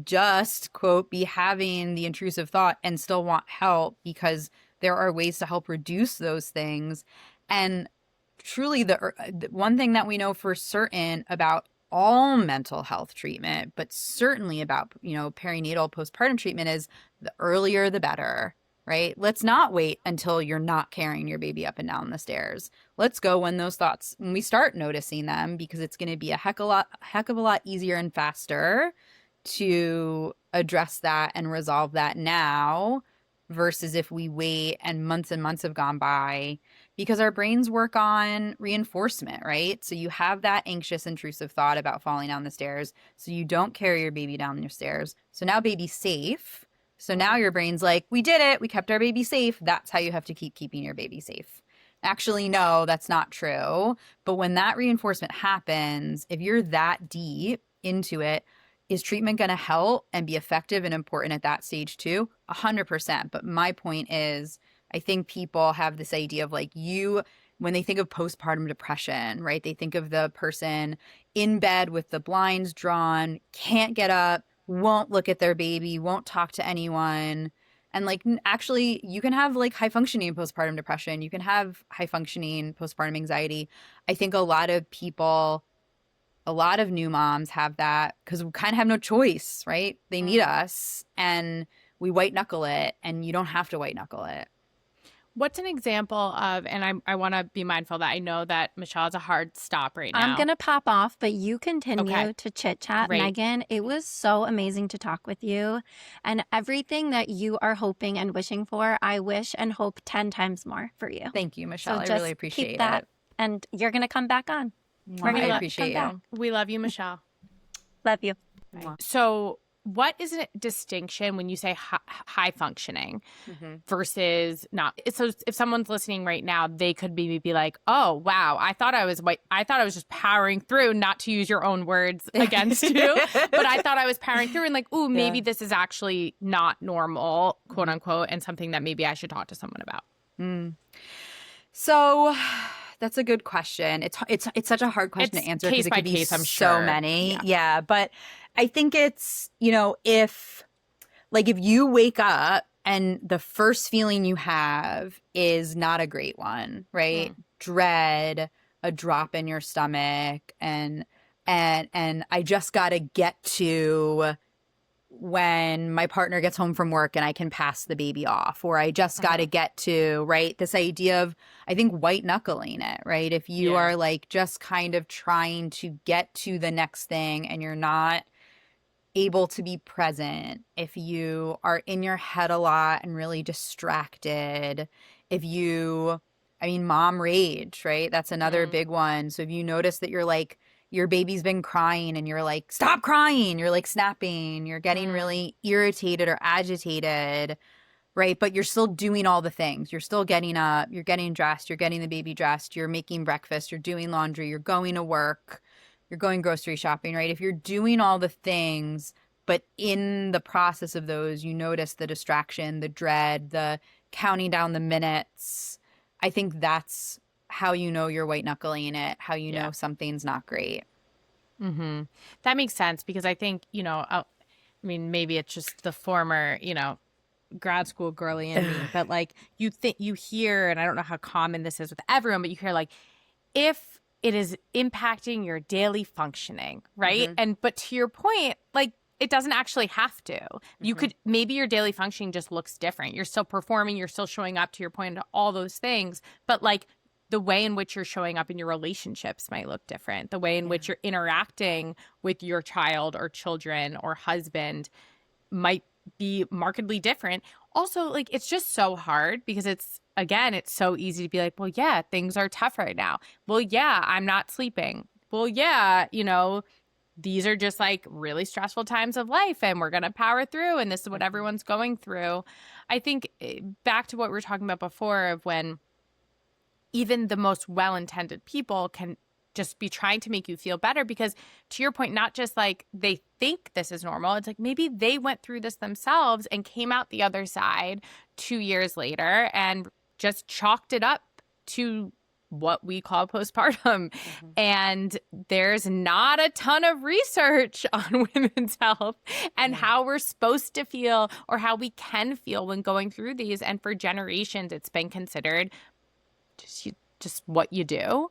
S3: quote, be having the intrusive thought and still want help because there are ways to help reduce those things. And truly the one thing that we know for certain about all mental health treatment, but certainly about, you know, perinatal postpartum treatment is the earlier the better, right? Let's not wait until you're not carrying your baby up and down the stairs. Let's go when those thoughts, when we start noticing them, because it's going to be a heck of a lot easier and faster to address that and resolve that now versus if we wait and months have gone by, because our brains work on reinforcement, right? So you have that anxious, intrusive thought about falling down the stairs. So you don't carry your baby down your stairs. So now baby's safe. So now your brain's like, we did it. We kept our baby safe. That's how you have to keep keeping your baby safe. Actually, no, that's not true. But when that reinforcement happens, if you're that deep into it, is treatment going to help and be effective and important at that stage too? 100%. But my point is, I think people have this idea of like when they think of postpartum depression, right? They think of the person in bed with the blinds drawn, can't get up, won't look at their baby, won't talk to anyone. And like, actually, you can have like high functioning postpartum depression. You can have high functioning postpartum anxiety. I think a lot of new moms have that because we kind of have no choice, right? They need us and we white knuckle it, and you don't have to white knuckle it.
S1: What's an example of, and I want to be mindful that I know that Michelle has a hard stop right now.
S2: I'm going to pop off, but you continue to chit chat.
S1: Great.
S2: Meaghan, it was so amazing to talk with you, and everything that you are hoping and wishing for, I wish and hope 10 times more for you.
S3: Thank you, Michelle.
S2: So
S3: I really appreciate
S2: keep that,
S3: it.
S2: And you're going to come back on.
S3: I appreciate you.
S1: We love you, Michelle.
S2: Love you.
S1: So what is a distinction when you say high functioning versus not? So if someone's listening right now, they could be like, oh, wow, I thought I was just powering through, not to use your own words against you, but I thought I was powering through and like, ooh, maybe this is actually not normal, quote unquote, and something that maybe I should talk to someone about.
S3: So that's a good question. It's such a hard question to answer because it could be so many. Yeah. But I think it's, you know, if you wake up and the first feeling you have is not a great one, right? Dread, a drop in your stomach, and I just got to get to when my partner gets home from work and I can pass the baby off, or I just got to get to, right? This idea of, I think, white knuckling it, right? If you are like just kind of trying to get to the next thing and you're not able to be present, if you are in your head a lot and really distracted, mom rage, right? That's another big one. So if you notice that you're like, your baby's been crying and you're like, stop crying, you're like snapping, you're getting really irritated or agitated, right? But you're still doing all the things. You're still getting up, you're getting dressed, you're getting the baby dressed, you're making breakfast, you're doing laundry, you're going to work, you're going grocery shopping, right? If you're doing all the things, but in the process of those, you notice the distraction, the dread, the counting down the minutes, I think that's how you know you're white knuckling it, how you know something's not great.
S1: That makes sense because I think, you know, maybe it's just the former, you know, grad school girly in me, but like you hear, and I don't know how common this is with everyone, but you hear like, if it is impacting your daily functioning, right? But to your point, like, it doesn't actually have to. You could, maybe your daily functioning just looks different. You're still performing, you're still showing up, to your point, to all those things, but like, the way in which you're showing up in your relationships might look different. The way in which you're interacting with your child or children or husband might be markedly different. Also, like, it's just so hard because it's so easy to be like, well, yeah, things are tough right now. Well, yeah, I'm not sleeping. Well, yeah, you know, these are just like really stressful times of life and we're going to power through and this is what everyone's going through. I think back to what we were talking about before of when even the most well-intended people can just be trying to make you feel better, because to your point, not just like they think this is normal. It's like maybe they went through this themselves and came out the other side 2 years later and just chalked it up to what we call postpartum. And there's not a ton of research on women's health and how we're supposed to feel or how we can feel when going through these. And for generations, it's been considered just what you do.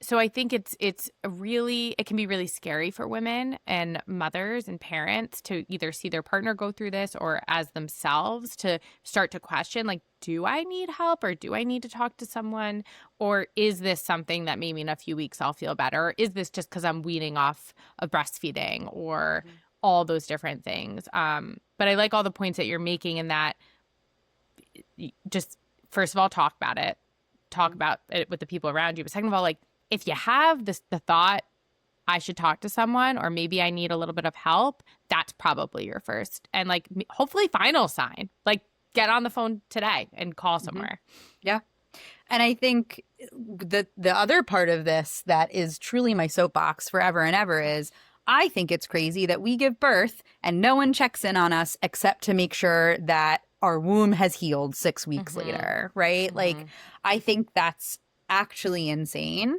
S1: So I think it can be really scary for women and mothers and parents to either see their partner go through this or as themselves to start to question, like, do I need help or do I need to talk to someone? Or is this something that maybe in a few weeks I'll feel better? Or is this just because I'm weaning off of breastfeeding or all those different things? But I like all the points that you're making in that just, first of all, talk about it. Talk about it with the people around you. But second of all, like, if you have the thought, I should talk to someone or maybe I need a little bit of help, that's probably your first and like hopefully final sign. Like get on the phone today and call somewhere.
S3: Yeah. And I think the other part of this that is truly my soapbox forever and ever is I think it's crazy that we give birth and no one checks in on us except to make sure that our womb has healed 6 weeks later, right? Like I think that's actually insane.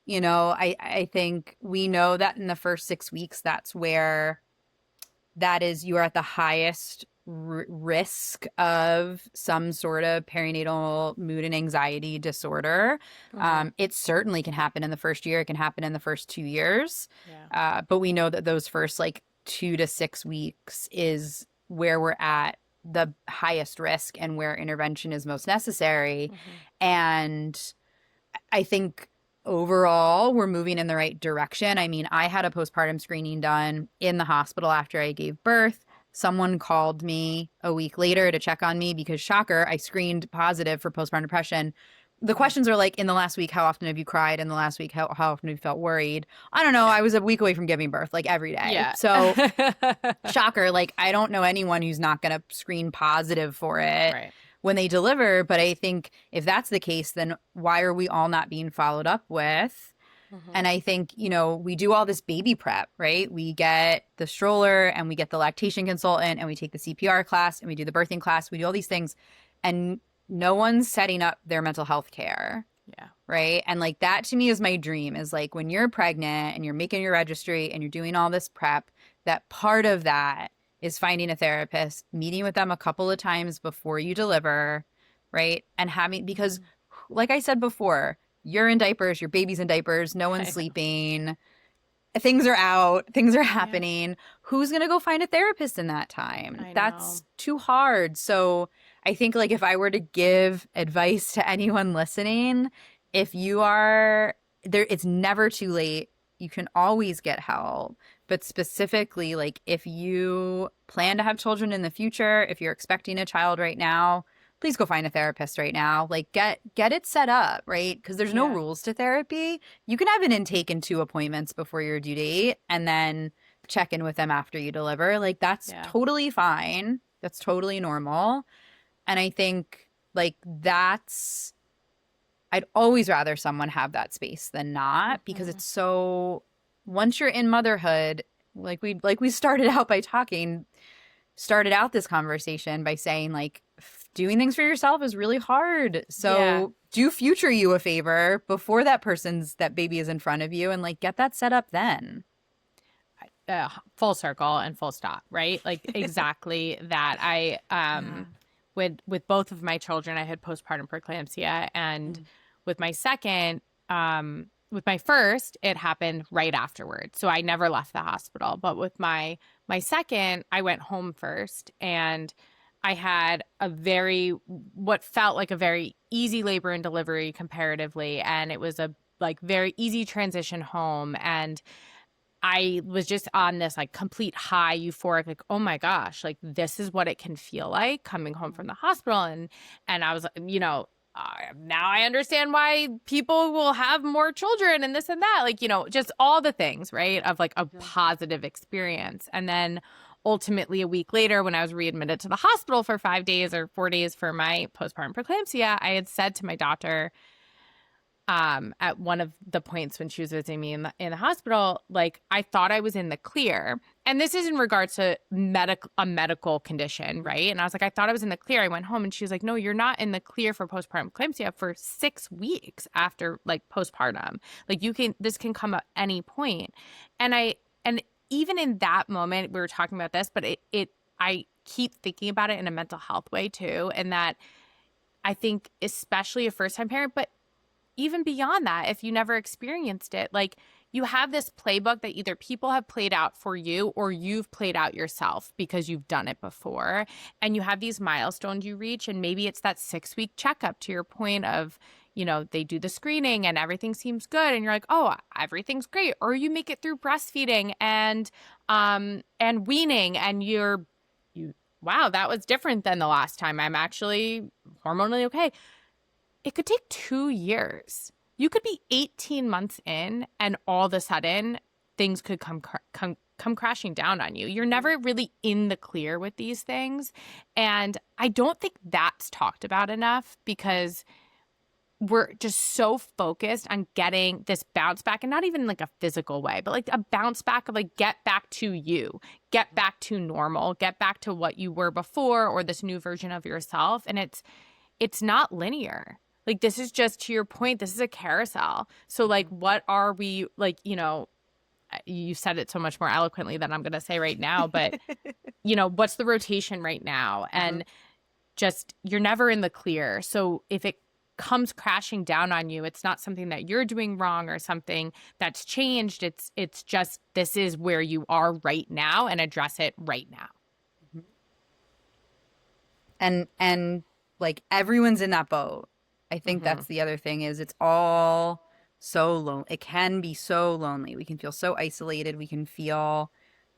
S3: You know, I think we know that in the first 6 weeks, that's where you are at the highest risk of some sort of perinatal mood and anxiety disorder. It certainly can happen in the first year. It can happen in the first 2 years. But we know that those first like 2 to 6 weeks is where we're at the highest risk and where intervention is most necessary. And I think overall we're moving in the right direction. I mean, I had a postpartum screening done in the hospital after I gave birth. Someone called me a week later to check on me because, shocker, I screened positive for postpartum depression. The questions are like, in the last week, how often have you cried? In the last week, how often have you felt worried? I don't know. I was a week away from giving birth, like every day.
S1: Yeah.
S3: So, shocker, like I don't know anyone who's not going to screen positive for it when they deliver. But I think if that's the case, then why are we all not being followed up with? And I think, you know, we do all this baby prep, right? We get the stroller and we get the lactation consultant and we take the CPR class and we do the birthing class. We do all these things and no one's setting up their mental health care. Right. And like that to me is my dream, is like when you're pregnant and you're making your registry and you're doing all this prep, that part of that is finding a therapist, meeting with them a couple of times before you deliver. Right. And because like I said before, you're in diapers, your baby's in diapers, no one's sleeping, things are out, things are happening. Who's going to go find a therapist in that time? That's too hard. So I think like if I were to give advice to anyone listening, if you are there, it's never too late. You can always get help. But specifically, like if you plan to have children in the future, if you're expecting a child right now, please go find a therapist right now. Like get it set up, right? Because there's no rules to therapy. You can have an intake and 2 appointments before your due date and then check in with them after you deliver. Like that's totally fine. That's totally normal. And I think like I'd always rather someone have that space than not, because it's so, once you're in motherhood, like we started out this conversation by saying like doing things for yourself is really hard. So do future you a favor before that baby is in front of you and like get that set up then.
S1: Full circle and full stop, right? Like exactly that. I with both of my children, I had postpartum preeclampsia, and with my second, with my first, it happened right afterwards. So I never left the hospital. But with my second, I went home first, and I had what felt like a very easy labor and delivery comparatively. And it was a like very easy transition home. And I was just on this like complete high euphoric, like, oh my gosh, like this is what it can feel like coming home from the hospital. And I was, you know, now I understand why people will have more children and this and that, like, you know, just all the things, right, of like a positive experience. And then ultimately a week later, when I was readmitted to the hospital for 5 days or 4 days for my postpartum preeclampsia, I had said to my doctor, at one of the points when she was visiting me in the hospital, like I thought I was in the clear. And this is in regards to a medical condition, right? And I was like, I thought I was in the clear. I went home and she was like, no, you're not in the clear for postpartum eclampsia for 6 weeks after like postpartum. Like this can come at any point. And even in that moment, we were talking about this, but I keep thinking about it in a mental health way too. And that I think especially a first-time parent, but even beyond that, if you never experienced it, like you have this playbook that either people have played out for you or you've played out yourself because you've done it before. And you have these milestones you reach. And maybe it's that 6-week checkup, to your point of, they do the screening and everything seems good. And you're like, oh, everything's great. Or you make it through breastfeeding and weaning and wow, that was different than the last time. I'm actually hormonally okay. It could take 2 years. You could be 18 months in and all of a sudden things could come crashing down on you. You're never really in the clear with these things. And I don't think that's talked about enough because we're just so focused on getting this bounce back, and not even like a physical way, but like a bounce back of like, get back to you, get back to normal, get back to what you were before or this new version of yourself. And it's not linear. Like, this is just, to your point, this is a carousel. So like, what are we like, you said it so much more eloquently than I'm going to say right now, but what's the rotation right now? And just, you're never in the clear. So if it comes crashing down on you, it's not something that you're doing wrong or something that's changed. It's just, this is where you are right now, and address it right now.
S3: And like, everyone's in that boat. I think that's the other thing, is it's all so lonely. It can be so lonely. We can feel so isolated. We can feel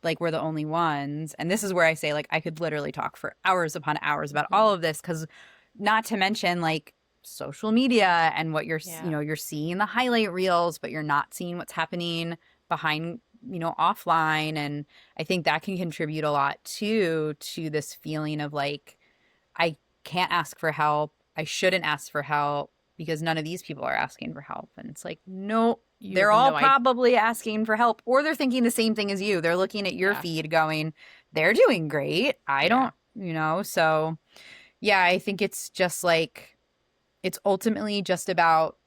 S3: like we're the only ones. And this is where I say, like, I could literally talk for hours upon hours about all of this, because not to mention like social media and what you're seeing the highlight reels, but you're not seeing what's happening behind, offline. And I think that can contribute a lot too to this feeling of like, I can't ask for help. I shouldn't ask for help because none of these people are asking for help. And it's like, no, they're all probably asking for help, or they're thinking the same thing as you. They're looking at your feed going, they're doing great. I don't, so yeah, I think it's just like, it's ultimately just about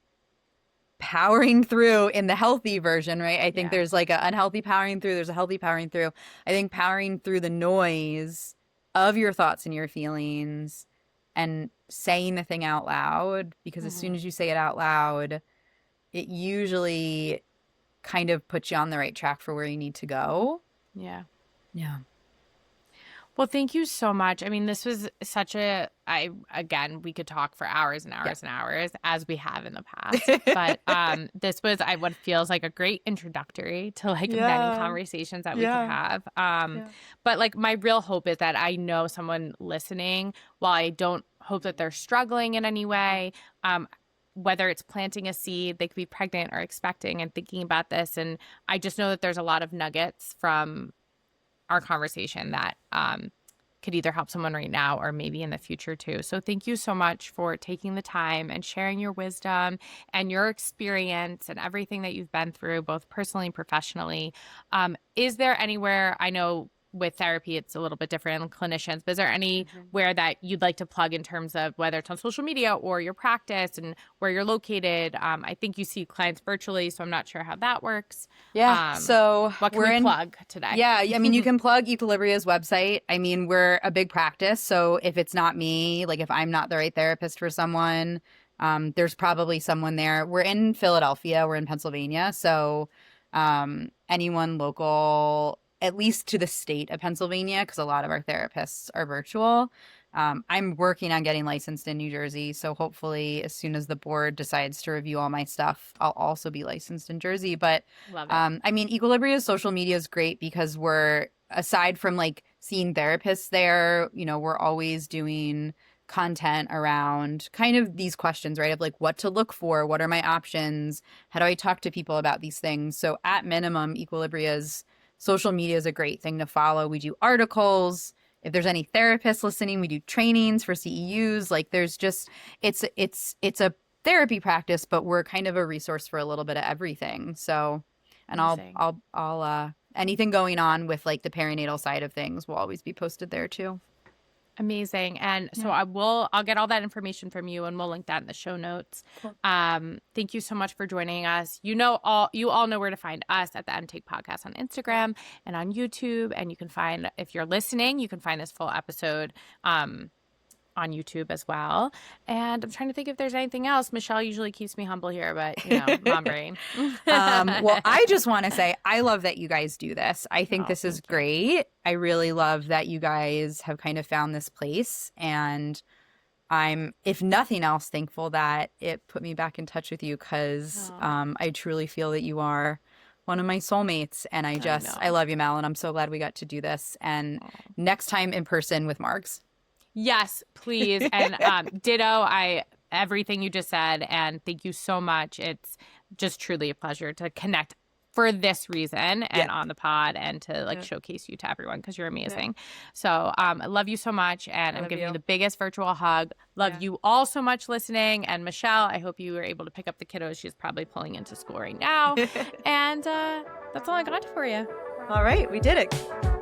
S3: powering through in the healthy version, right? I think there's like an unhealthy powering through. There's a healthy powering through. I think powering through the noise of your thoughts and your feelings and saying the thing out loud, because as soon as you say it out loud, it usually kind of puts you on the right track for where you need to go.
S1: Yeah.
S3: Yeah.
S1: Well, thank you so much. I mean, this was such again, we could talk for hours and hours and hours, as we have in the past. But this was what feels like a great introductory to like many conversations that we could have. But like, my real hope is that I know someone listening, while I don't hope that they're struggling in any way, whether it's planting a seed, they could be pregnant or expecting and thinking about this. And I just know that there's a lot of nuggets from our conversation that could either help someone right now or maybe in the future too. So thank you so much for taking the time and sharing your wisdom and your experience and everything that you've been through, both personally and professionally. Is there anywhere, I know with therapy it's a little bit different in clinicians, but is there anywhere that you'd like to plug in terms of whether it's on social media or your practice and where you're located? I think you see clients virtually, so I'm not sure how that works.
S3: So
S1: what can we plug today?
S3: I mean, you can plug Equilibria's website. I mean, we're a big practice, so if it's not me, like if I'm not the right therapist for someone, there's probably someone there. We're in Philadelphia, we're in Pennsylvania, so anyone local, at least to the state of Pennsylvania, because a lot of our therapists are virtual. I'm working on getting licensed in New Jersey, so hopefully as soon as the board decides to review all my stuff, I'll also be licensed in Jersey. But I mean, Equilibria's social media is great because we're, aside from like seeing therapists there, we're always doing content around kind of these questions, right? Of like, what to look for, what are my options, how do I talk to people about these things? So at minimum, Equilibria's social media is a great thing to follow. We do articles. If there's any therapists listening, we do trainings for CEUs. Like, there's just, it's a therapy practice, but we're kind of a resource for a little bit of everything. So, and
S1: Amazing.
S3: I'll anything going on with like the perinatal side of things will always be posted there too.
S1: Amazing. And so I'll get all that information from you and we'll link that in the show notes.
S3: Cool.
S1: Thank you so much for joining us. You all know where to find us at the MTake Podcast on Instagram and on YouTube. And you can find, if you're listening, you can find this full episode on YouTube as well. And I'm trying to think if there's anything else. Michelle usually keeps me humble here, but mom brain.
S3: Well, I just want to say I love that you guys do this. I think this is
S1: thank you.
S3: great. I really love that you guys have kind of found this place, and I'm, if nothing else, thankful that it put me back in touch with you, because I truly feel that you are one of my soulmates, and I love you, Mel, and I'm so glad we got to do this. And next time in person with Margs.
S1: Yes, please. And ditto, everything you just said. And thank you so much. It's just truly a pleasure to connect for this reason and on the pod, and to showcase you to everyone, because you're amazing. So I love you so much. And I'm giving you the biggest virtual hug. Love you all so much listening. And Michelle, I hope you were able to pick up the kiddos. She's probably pulling into school right now. And that's all I got for you.
S3: All right. We did it.